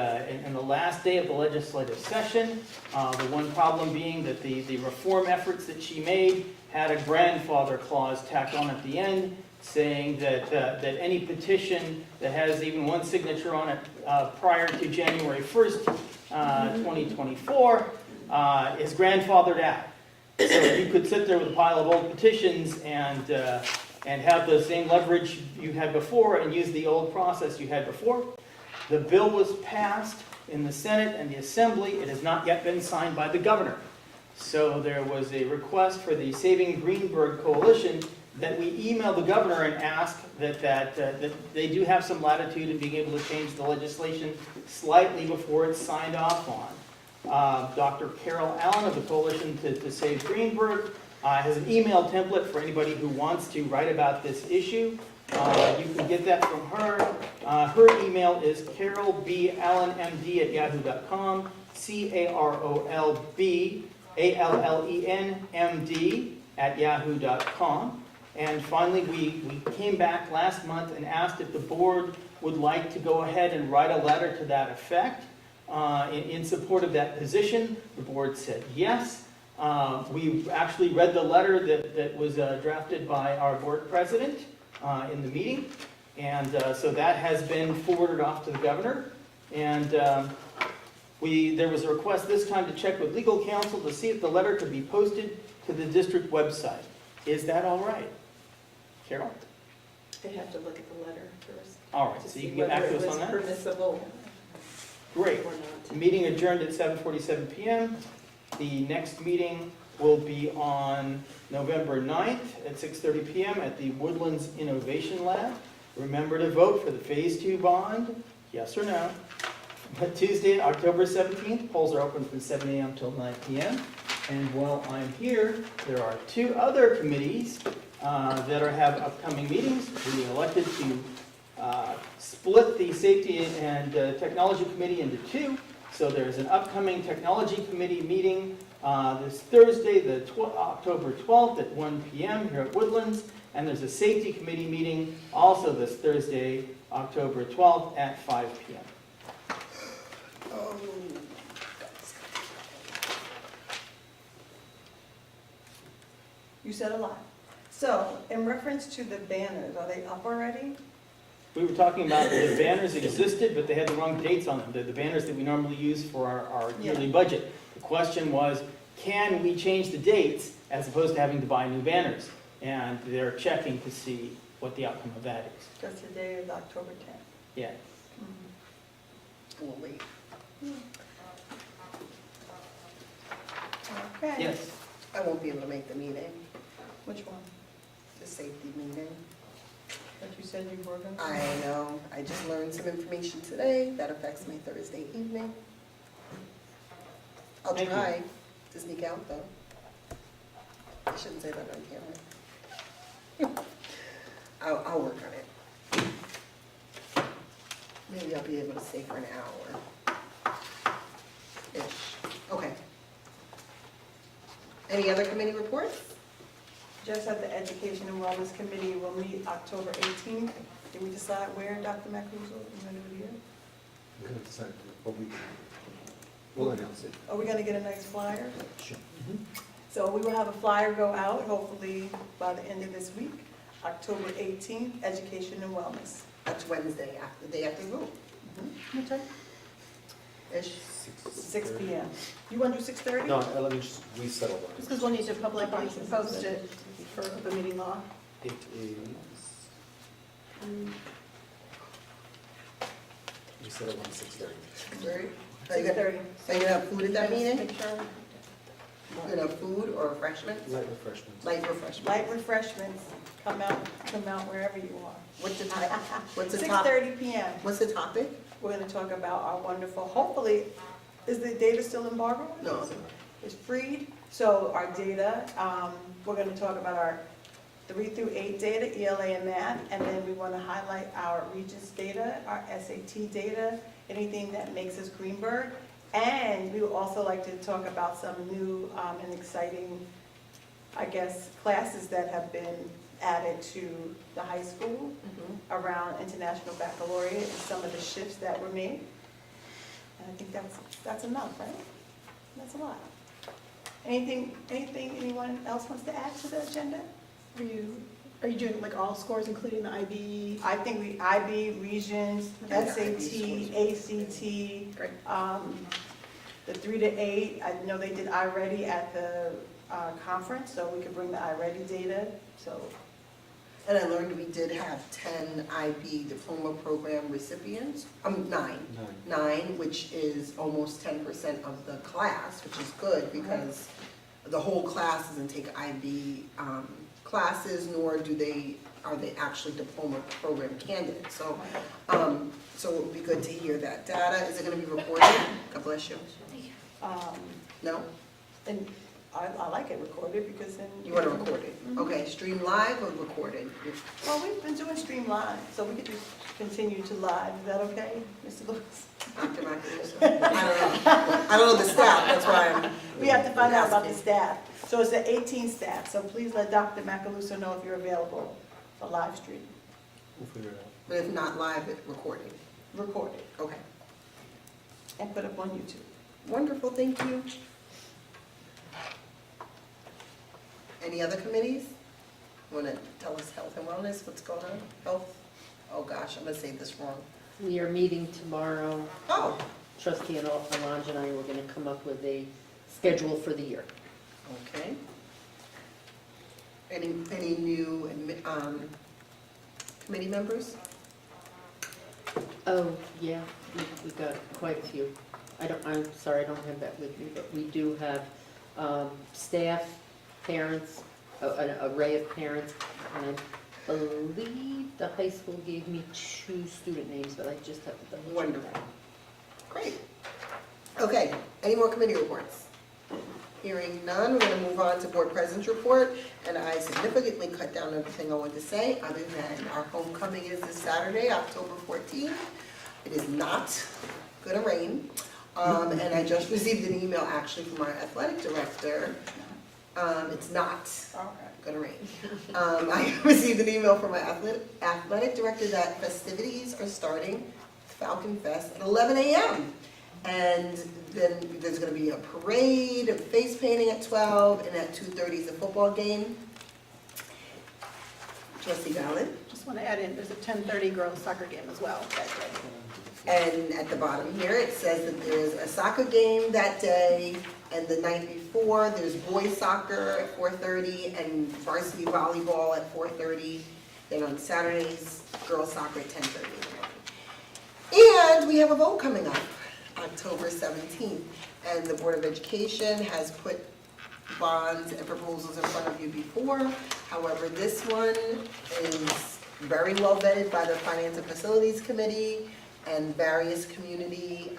last day of the legislative session. The one problem being that the reform efforts that she made had a grandfather clause tacked on at the end, saying that any petition that has even one signature on it prior to January 1st, 2024, is grandfathered out. So you could sit there with a pile of old petitions and have the same leverage you had before and use the old process you had before. The bill was passed in the Senate and the Assembly. It has not yet been signed by the governor. So there was a request for the Saving Greenburgh Coalition that we email the governor and ask that they do have some latitude in being able to change the legislation slightly before it's signed off on. Dr. Carol Allen of the Coalition to Save Greenburgh Has an email template for anybody who wants to write about this issue. You can get that from her. Her email is carolballenmd@yahoo.com, carolballenmd@yahoo.com. And finally, we came back last month and asked if the board would like to go ahead and write a letter to that effect in support of that position. The board said yes. We actually read the letter that was drafted by our board president in the meeting. And so that has been forwarded off to the governor. And there was a request this time to check with legal counsel to see if the letter could be posted to the district website. Is that all right? Carol? They have to look at the letter first. All right, To so you see can get back whether to it us on was that? permissible Great. or not. Meeting adjourned at 7:47 PM. The next meeting will be on November 9th at 6:30 PM at the Woodlands Innovation Lab. Remember to vote for the Phase 2 bond, yes or no. But Tuesday, October 17th, polls are open from 7 AM till 9 PM. And while I'm here, there are 2 other committees that have upcoming meetings. We elected to split the Safety and Technology Committee into 2. So there's an upcoming Technology Committee meeting this Thursday, October 12th at 1 PM here at Woodlands. And there's a Safety Committee meeting also this Thursday, October 12th at 5 PM. Oh. You said a lot. So, in reference to the banners, are they up already? We were talking about the banners existed, but they had the wrong dates on them. They're the banners that we normally use for our yearly budget. The question was, can we change the dates as opposed to having to buy new banners? And they're checking to see what the outcome of that is. Because today is October 10th. Yeah. We'll wait. Okay. Yes. I won't be able to make the meeting, Which one? the safety meeting. That you said you were going to? I know, I just learned some information today that affects my Thursday evening. I'll Thank you. try to sneak out though. I shouldn't say that on camera. I'll work on it. Maybe I'll be able to stay for an hour-ish. Okay. Any other committee reports? Just at the Education and Wellness Committee will meet October 18th. Did we decide where, Dr. Macaluso? You going to do it here? We're gonna decide what we'll announce it. Are we going to get a nice flyer? Sure. So we will have a flyer go out, hopefully by the end of this week, October 18th, Education and Wellness. That's Wednesday, after the day after vote. What time? Ish. 6 PM. You want to do 6:30? No, let me just resettle that. Just because we'll need to publicly post it for the meeting law. It is. We settled on 6:30. 6:30? Are you 6:30. gonna have food at that meeting? Make sure. You gonna have food or refreshments? Light refreshments. Light refreshments. Light refreshments, come out wherever you are. What's the time? What's the top? 6:30 PM. What's the topic? We're going to talk about our wonderful, hopefully, is the data still embargoed? No. It's freed, so our data, we're going to talk about our 3 through 8 data, ELA and math, and then we want to highlight our Regis data, our SAT data, anything that makes us Greenburgh. And we would also like to talk about some new and exciting, I guess, classes that have been added to the high school around International Baccalaureate and some of the shifts that were made. And I think that's enough, right? That's a lot. Anything anyone else wants to add to the agenda? Are you doing like all scores, including the IB? I think IB, Regents, Yeah, SAT, ACT, Great. the 3 to 8. I know they did iReady at the conference, so we could bring the iReady data, so. And I learned we did have 10 IB diploma program recipients, 9, which is almost 10% of the class, which is good because the whole class doesn't take IB classes, nor are they actually diploma program candidates. So, so it would be good to hear that data. Is it going to be recorded? God bless you. No? And I like it recorded because then. You want to record it? Okay, stream live or recorded? Well, we've been doing stream live, so we could just continue to live. Is that okay, Mr. Lewis? Dr. Macaluso? I don't know. I don't know the staff, that's why I'm. We have to find out about the asking. staff. So it's the 18 staff, so please let Dr. Macaluso know if you're available for live stream, We'll figure it out. But if not live, it's recorded. recorded, Okay. and put up on YouTube. Wonderful, thank you. Any other committees? Want to tell us health and wellness, what's going on? Health? Oh gosh, I'm going to say this wrong. We are meeting tomorrow. Oh, Trustee Alonso and I were going to come up with a schedule for the year. okay. Any new committee members? Oh, yeah, we got quite a few. I'm sorry, I don't have that with me, but we do have staff, parents, an array of parents, and I believe the high school gave me 2 student names, but I just have to double check. Wonderful. Great. Okay, any more committee reports? Hearing none, we're going to move on to board president's report, and I significantly cut down everything I wanted to say, other than our homecoming is this Saturday, October 14th. It is not going to rain, and I just received an email actually from our athletic director. It's not going to rain. I received an email from my athletic director that festivities are starting, Falcon Fest, at 11 a.m. And then there's going to be a parade, a face painting at 12, and at 2:30 is a football game. Trustee Gallant. Just want to add in, there's a 10:30 girls soccer game as well that day. And at the bottom here, it says that there's a soccer game that day, and the night before, there's boys soccer at 4:30 and varsity volleyball at 4:30. Then on Saturdays, girls soccer at 10:30 in the morning. And we have a vote coming up, October 17th, and the Board of Education has put bonds and proposals in front of you before. However, this one is very well vetted by the Finance and Facilities Committee, and various community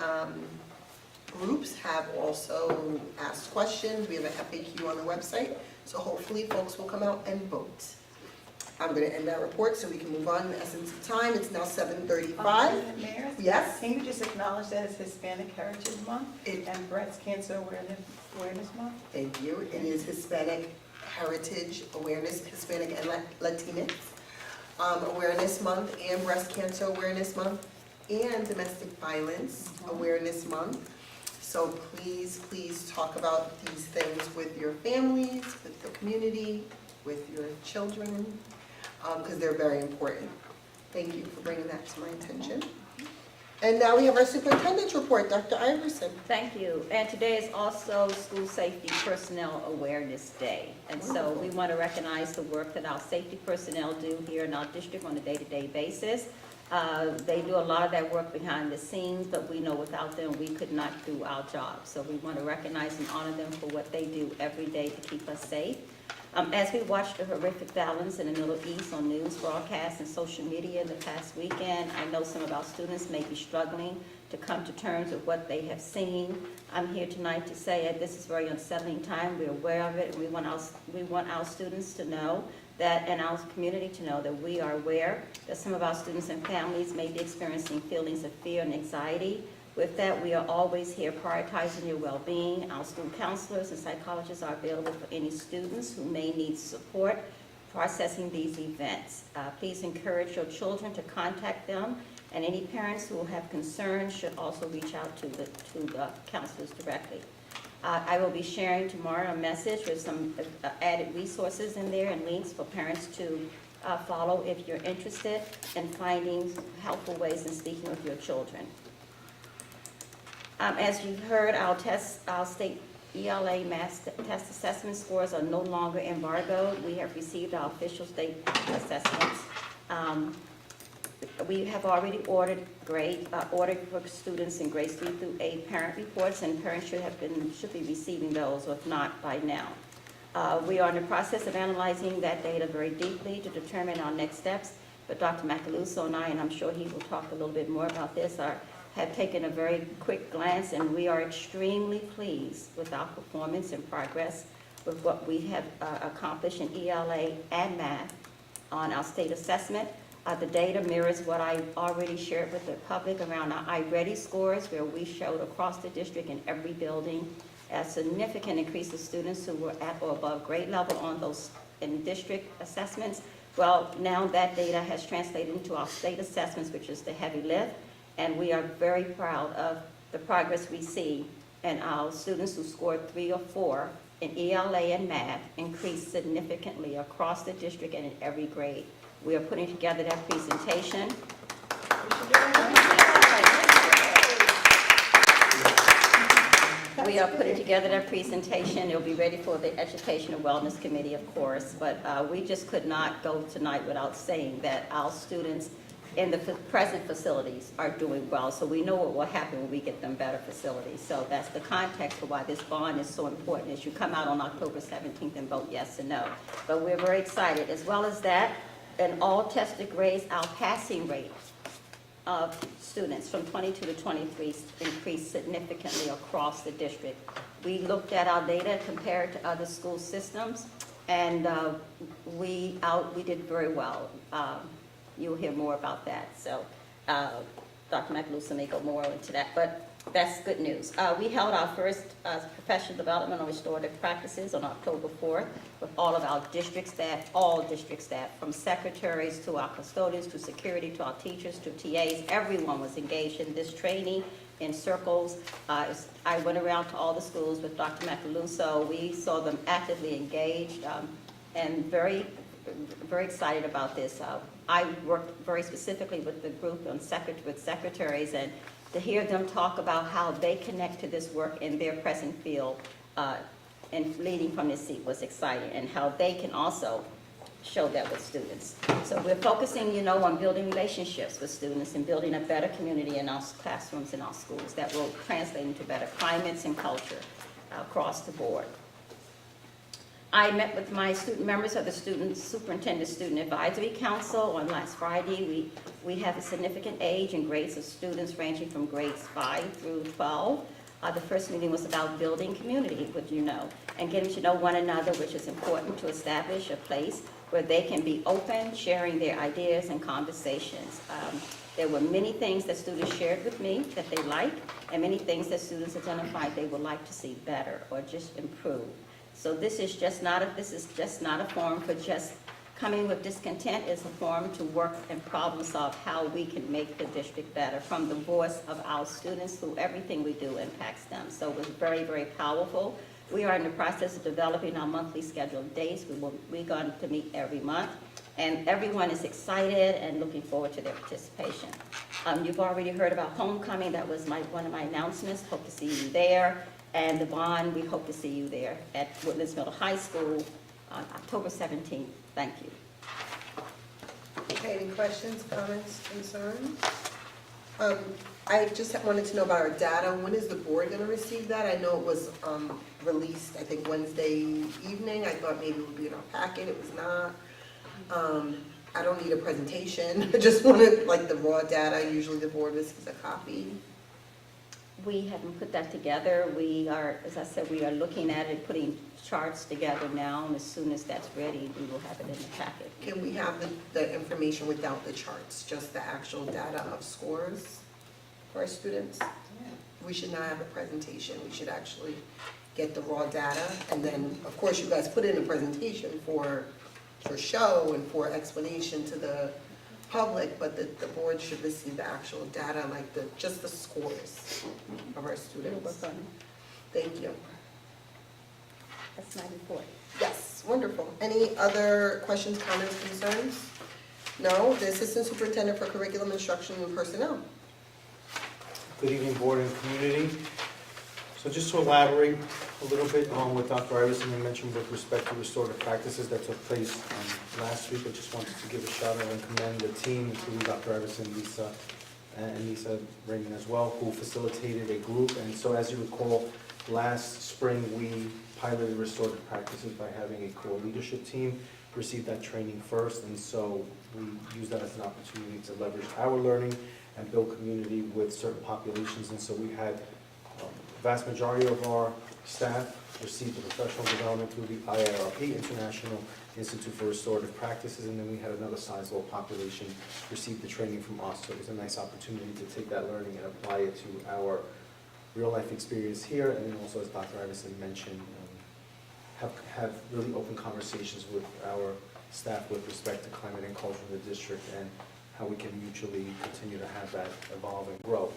groups have also asked questions. We have an FAQ on the website, so hopefully folks will come out and vote. I'm going to end our report so we can move on in the essence of time. It's now 7:35. Mayor? Yes? Can you just acknowledge that it's Hispanic Heritage Month and Breast Cancer Awareness Month? Thank you. It is Hispanic Heritage Awareness, Hispanic and Latinx Awareness Month, and Breast Cancer Awareness Month, and Domestic Violence Awareness Month. So please, please talk about these things with your families, with the community, with your children, because they're very important. Thank you for bringing that to my attention. And now we have our superintendent's report, Dr. Iverson. Thank you. And today is also School Safety Personnel Awareness Day. And so we want to recognize the work that our safety personnel do here in our district on a day-to-day basis. They do a lot of that work behind the scenes, but we know without them we could not do our job. So we want to recognize and honor them for what they do every day to keep us safe. As we watched the horrific violence in the Middle East on news broadcasts and social media the past weekend, I know some of our students may be struggling to come to terms with what they have seen. I'm here tonight to say that this is a very unsettling time. We're aware of it, and we want our students to know that, and our community to know that we are aware that some of our students and families may be experiencing feelings of fear and anxiety. With that, we are always here prioritizing your well-being. Our school counselors and psychologists are available for any students who may need support processing these events. Please encourage your children to contact them, and any parents who have concerns should also reach out to the counselors directly. I will be sharing tomorrow a message with some added resources in there and links for parents to follow if you're interested in finding helpful ways in speaking with your children. As you've heard, our state ELA mass test assessment scores are no longer embargoed. We have received our official state assessments. We have already ordered for students in grades 3 through 8 parent reports, and parents should be receiving those, or if not, by now. We are in the process of analyzing that data very deeply to determine our next steps, but Dr. Macaluso and I, and I'm sure he will talk a little bit more about this, have taken a very quick glance, and we are extremely pleased with our performance and progress with what we have accomplished in ELA and math on our state assessment. The data mirrors what I already shared with the public around our iReady scores, where we showed across the district in every building a significant increase of students who were at or above grade level on those in district assessments. Well, now that data has translated into our state assessments, which is the heavy lift, and we are very proud of the progress we see. And our students who scored 3 or 4 in ELA and math increased significantly across the district and in every grade. We are putting together that presentation. We are putting together that presentation. It'll be ready for the Education and Wellness Committee, of course, but we just could not go tonight without saying that our students in the present facilities are doing well. So we know what will happen when we get them better facilities. So that's the context for why this bond is so important, as you come out on October 17th and vote yes and no. But we're very excited. As well as that, in all tested grades, our passing rate of students from 22 to 23 increased significantly across the district. We looked at our data compared to other school systems, and we did very well. You'll hear more about that. So Dr. Macaluso may go more into that, but that's good news. We held our first professional development on restorative practices on October 4th with all of our district staff, all district staff, from secretaries to our custodians to security to our teachers to TAs. Everyone was engaged in this training in circles. I went around to all the schools with Dr. Macaluso. We saw them actively engaged and very excited about this. I worked very specifically with the group on with secretaries, and to hear them talk about how they connect to this work in their present field and leading from this seat was exciting, and how they can also show that with students. So we're focusing, on building relationships with students and building a better community in our classrooms and our schools that will translate into better climates and culture across the board. I met with my members of the Superintendent Student Advisory Council on last Friday. We have a significant age and grades of students ranging from grades 5 through 12. The first meeting was about building community, and getting to know one another, which is important to establish a place where they can be open, sharing their ideas and conversations. There were many things that students shared with me that they like, and many things that students identified they would like to see better or just improve. So this is just not a forum for just coming with discontent. It's a forum to work and problem solve how we can make the district better from the voice of our students, who everything we do impacts them. So it was very, very powerful. We are in the process of developing our monthly scheduled dates. We're going to meet every month, and everyone is excited and looking forward to their participation. You've already heard about homecoming. That was one of my announcements. Hope to see you there. And the bond, we hope to see you there at Woodlands Middle High School on October 17th. Thank you. Okay, any questions, comments, concerns? I just wanted to know about our data. When is the board going to receive that? I know it was released, I think, Wednesday evening. I thought maybe it would be in our packet. It was not. I don't need a presentation. I just wanted, the raw data. Usually the board receives a copy. We haven't put that together. We are, as I said, we are looking at it, putting charts together now, and as soon as that's ready, we will have it in the packet. Can we have the information without the charts, just the actual data of scores for our students? Yeah. We should not have a presentation. We should actually get the raw data, and then, of course, you guys put in a presentation for show and for explanation to the public, but the board should receive the actual data, just the scores of our students. Thank you. That's my report. Yes, wonderful. Any other questions, comments, concerns? No? The Assistant Superintendent for Curriculum Instruction and Personnel. Good evening, board and community. So just to elaborate a little bit on what Dr. Iverson had mentioned with respect to restorative practices that took place last week, I just wanted to give a shout out and commend the team, including Dr. Iverson, Lisa, and Lisa Raymond as well, who facilitated a group. And so as you recall, last spring we piloted restorative practices by having a core leadership team receive that training first, and so we used that as an opportunity to leverage our learning and build community with certain populations. And so we had vast majority of our staff received the professional development through the IIRP, International Institute for Restorative Practices, and then we had another sizable population receive the training from us. So it was a nice opportunity to take that learning and apply it to our real-life experience here, and then also, as Dr. Iverson mentioned, have really open conversations with our staff with respect to climate and culture in the district and how we can mutually continue to have that evolve and grow.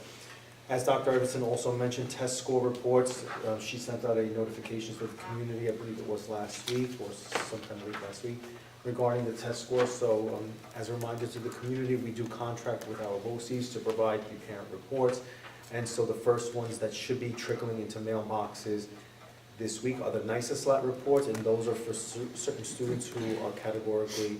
As Dr. Iverson also mentioned, test score reports, she sent out a notification for the community, I believe it was late last week, regarding the test scores. So as a reminder to the community, we do contract with our BOCES to provide the parent reports. And so the first ones that should be trickling into mailboxes this week are the NICESLAT reports, and those are for certain students who are categorically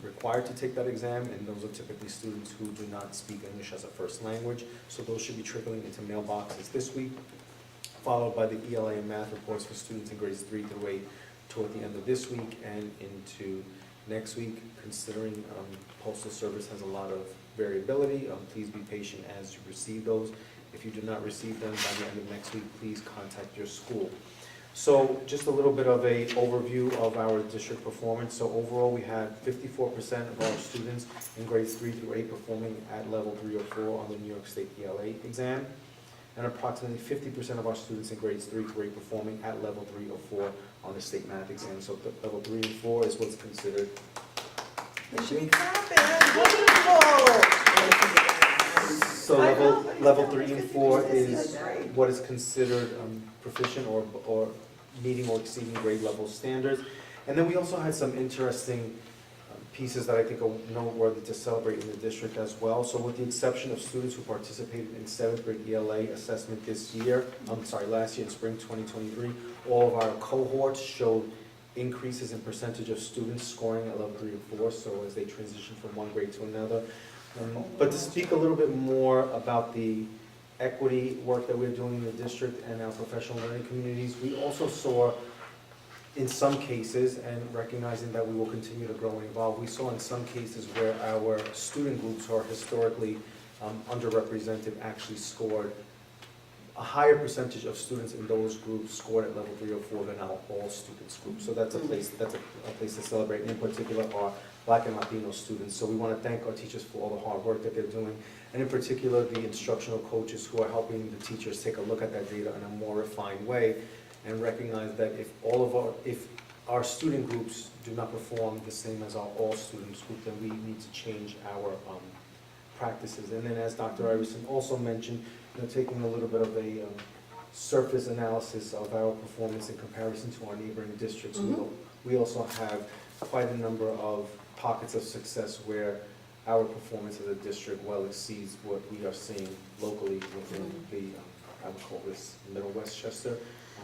required to take that exam, and those are typically students who do not speak English as a first language. So those should be trickling into mailboxes this week, followed by the ELA and math reports for students in grades 3 through 8 toward the end of this week and into next week. Considering Postal Service has a lot of variability, please be patient as you receive those. If you do not receive them by the end of next week, please contact your school. So just a little bit of a overview of our district performance. So overall, we had 54% of our students in grades 3 through 8 performing at level 3 or 4 on the New York State ELA exam, and approximately 50% of our students in grades 3 through 8 performing at level 3 or 4 on the state math exam. So level 3 and 4 is what's considered. We should be clapping. Wonderful. So level 3 and 4 is what is considered proficient or meeting or exceeding grade level standards. And then we also had some interesting pieces that I think are noteworthy to celebrate in the district as well. So with the exception of students who participated in 7th grade ELA assessment last year in spring 2023, all of our cohorts showed increases in percentage of students scoring at level 3 and 4, so as they transition from one grade to another. But to speak a little bit more about the equity work that we're doing in the district and our professional learning communities, we also saw in some cases, and recognizing that we will continue to grow and evolve, we saw in some cases where our student groups who are historically underrepresented actually scored a higher percentage of students in those groups scored at level 3 or 4 than our all students group. So that's a place to celebrate, and in particular our Black and Latino students. So we want to thank our teachers for all the hard work that they're doing, and in particular the instructional coaches who are helping the teachers take a look at that data in a more refined way and recognize that if our student groups do not perform the same as our all students group, then we need to change our practices. And then as Dr. Iverson also mentioned, taking a little bit of a surface analysis of our performance in comparison to our neighboring districts, we also have quite a number of pockets of success where our performance as a district well exceeds what we are seeing locally within the, I would call this Middle Westchester.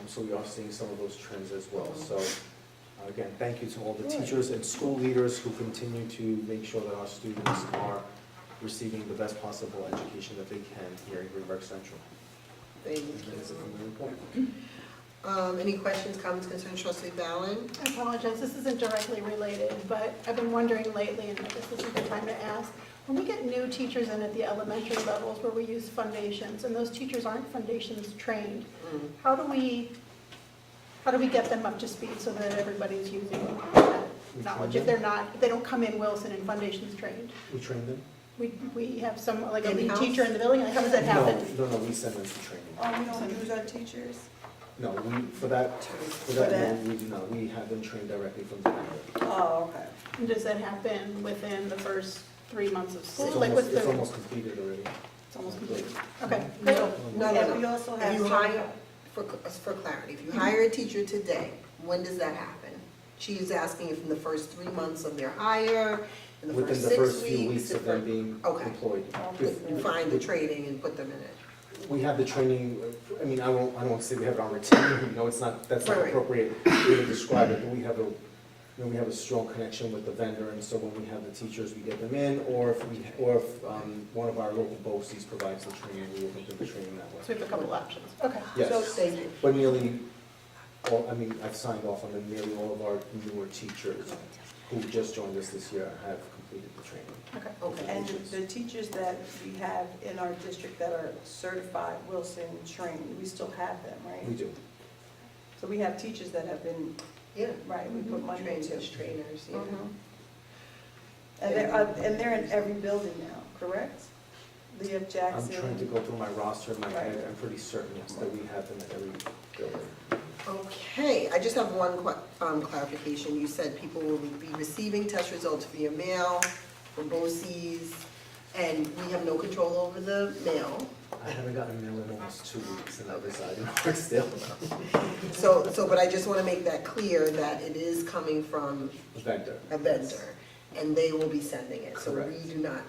So we are seeing some of those trends as well. So again, thank you to all the teachers and school leaders who continue to make sure that our students are receiving the best possible education that they can here in Greenburgh Central. Thank you. That's it from my report. Any questions, comments, concerns, Trustee Ballin? I apologize, this isn't directly related, but I've been wondering lately, and I guess this is the time to ask, when we get new teachers in at the elementary levels where we use foundations, and those teachers aren't foundations trained, how do we get them up to speed so that everybody's using that knowledge? If they don't come in Wilson and foundations trained? We train them? We have some, like a lead In-house? teacher in the building, like how does that happen? No, we send them to training. Oh, we don't use our teachers? No, for that, no, we do not. We have them trained directly from the vendor. Oh, okay. And does that happen within the first 3 months of school? It's almost completed already. It's almost completed. Okay, No, great. And we also have. If you hire, for clarity, if you hire a teacher today, when does that happen? She is asking if in the first 3 months of their hire, in the Within first the 6 first few weeks of them being Okay. employed. You find the training and put them in it. We have the training, I mean, I don't want to say we have it on routine, no, that's not Right. appropriate way to describe it, but we have a strong connection with the vendor, and so when we have the teachers, we get them in, or if one of our local BOCES provides the training, we will get them the training that way. So we have a couple options. Okay. Yes, Thank you. but I've signed off on them, nearly all of our newer teachers who just joined us this year have completed the training. Okay. And the teachers that we have in our district that are certified Wilson trained, we still have them, right? We do. So we have teachers that have been, Yeah. right, we put money into. Trainers, trainers, yeah. And they're in every building now, correct? Leah I'm Jackson. trying to go through my roster in my head, I'm pretty certain that we have them at every building. Okay, I just have one clarification. You said people will be receiving test results via mail from BOCES, and we have no control over the mail. I haven't gotten a mail in almost 2 weeks and I reside in Hartsdale. So, but I just want to make that clear that it is coming from Vendor. a vendor, and they will be sending it. So Correct. we do not,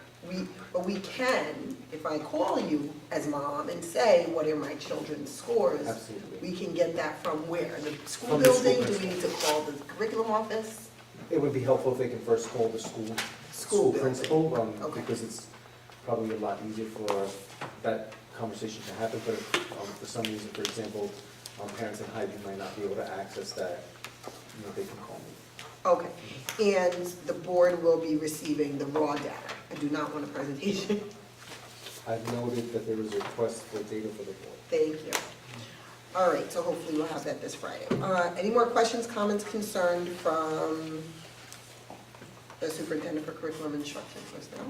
but we can, if I call you as mom and say, what are my children's scores? Absolutely. We can get that from where? The school From the school building? Do we principal. need to call the curriculum office? It would be helpful if they can first call the school building. principal, Okay. because it's probably a lot easier for that conversation to happen, but if, for some reason, for example, parents in Highview might not be able to access that, they can call me. Okay, and the board will be receiving the raw data. I do not want a presentation. I've noted that there was a request for data for the board. Thank you. All right, so hopefully we'll have that this Friday. Any more questions, comments, concerned from the superintendent for curriculum instruction personnel?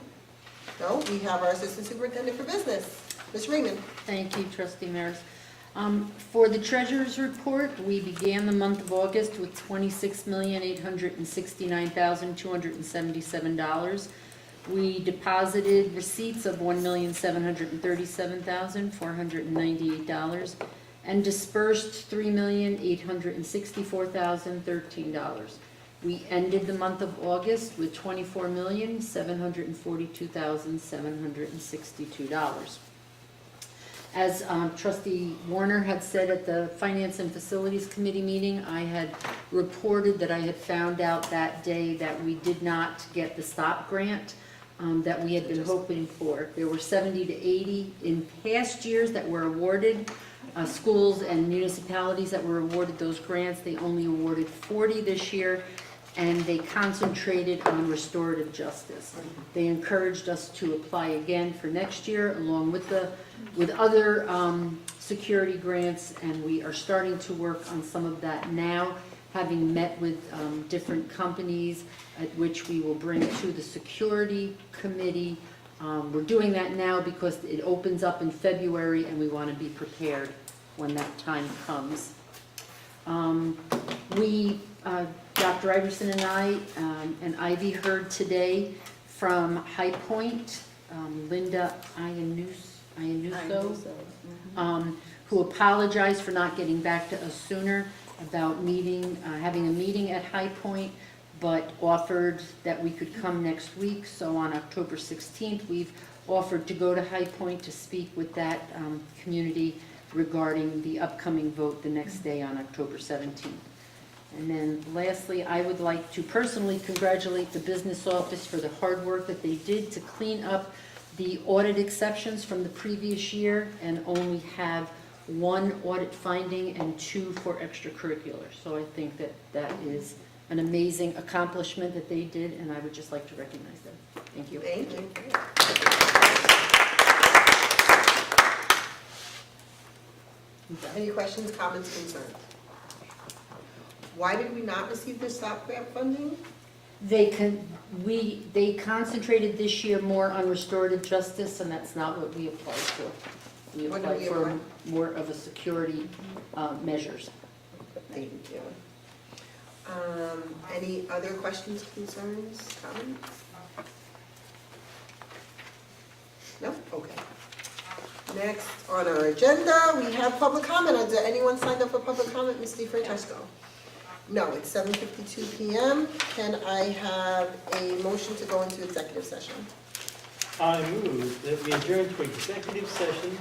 No, we have our assistant superintendent for business, Ms. Raymond. Thank you, trustee Maris. For the treasurer's report, we began the month of August with $26,869,277. We deposited receipts of $1,737,498 and dispersed $3,864,013. We ended the month of August with $24,742,762. As trustee Warner had said at the Finance and Facilities Committee meeting, I had reported that I had found out that day that we did not get the STOP grant that we had been hoping for. There were 70 to 80 in past years that were awarded. Schools and municipalities that were awarded those grants, they only awarded 40 this year, and they concentrated on restorative justice. They encouraged us to apply again for next year, along with other security grants, and we are starting to work on some of that now, having met with different companies at which we will bring to the security committee. We're doing that now because it opens up in February, and we want to be prepared when that time comes. Dr. Iverson and I and Ivy heard today from High Point, Linda Iannuso, who apologized for not getting back to us sooner about having a meeting at High Point, but offered that we could come next week. So on October 16th, we've offered to go to High Point to speak with that community regarding the upcoming vote the next day on October 17th. And then lastly, I would like to personally congratulate the business office for the hard work that they did to clean up the audit exceptions from the previous year and only have 1 audit finding and 2 for extracurricular. So I think that that is an amazing accomplishment that they did, and I would just like to recognize them. Thank you. Thank you. Any questions, comments, concerns? Why did we not receive the STOP grant funding? They concentrated this year more on restorative justice, and that's not what we applied for. We What did applied we for apply? more of a security measures. Thank you. Any other questions, concerns, comments? No? Okay. Next on our agenda, we have public comment. Is there anyone signed up for public comment? Ms. DeFrancesco? No, it's 7:52 p.m. Can I have a motion to go into executive session? I move that we adjourn to executive session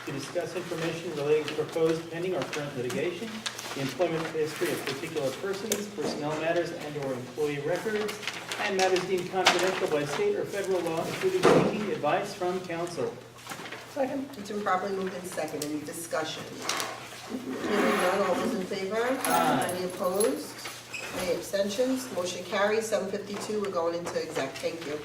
to discuss information relating to proposed pending or current litigation, the employment history of particular persons, personnel matters and/or employee records, and matters deemed confidential by state or federal law, including seeking advice from counsel. Second. It's been properly moved in second. Any discussion? Hearing none, all those in favor? Aye. Any opposed? Any abstentions? Motion carries. 7:52, we're going into exec. Thank you.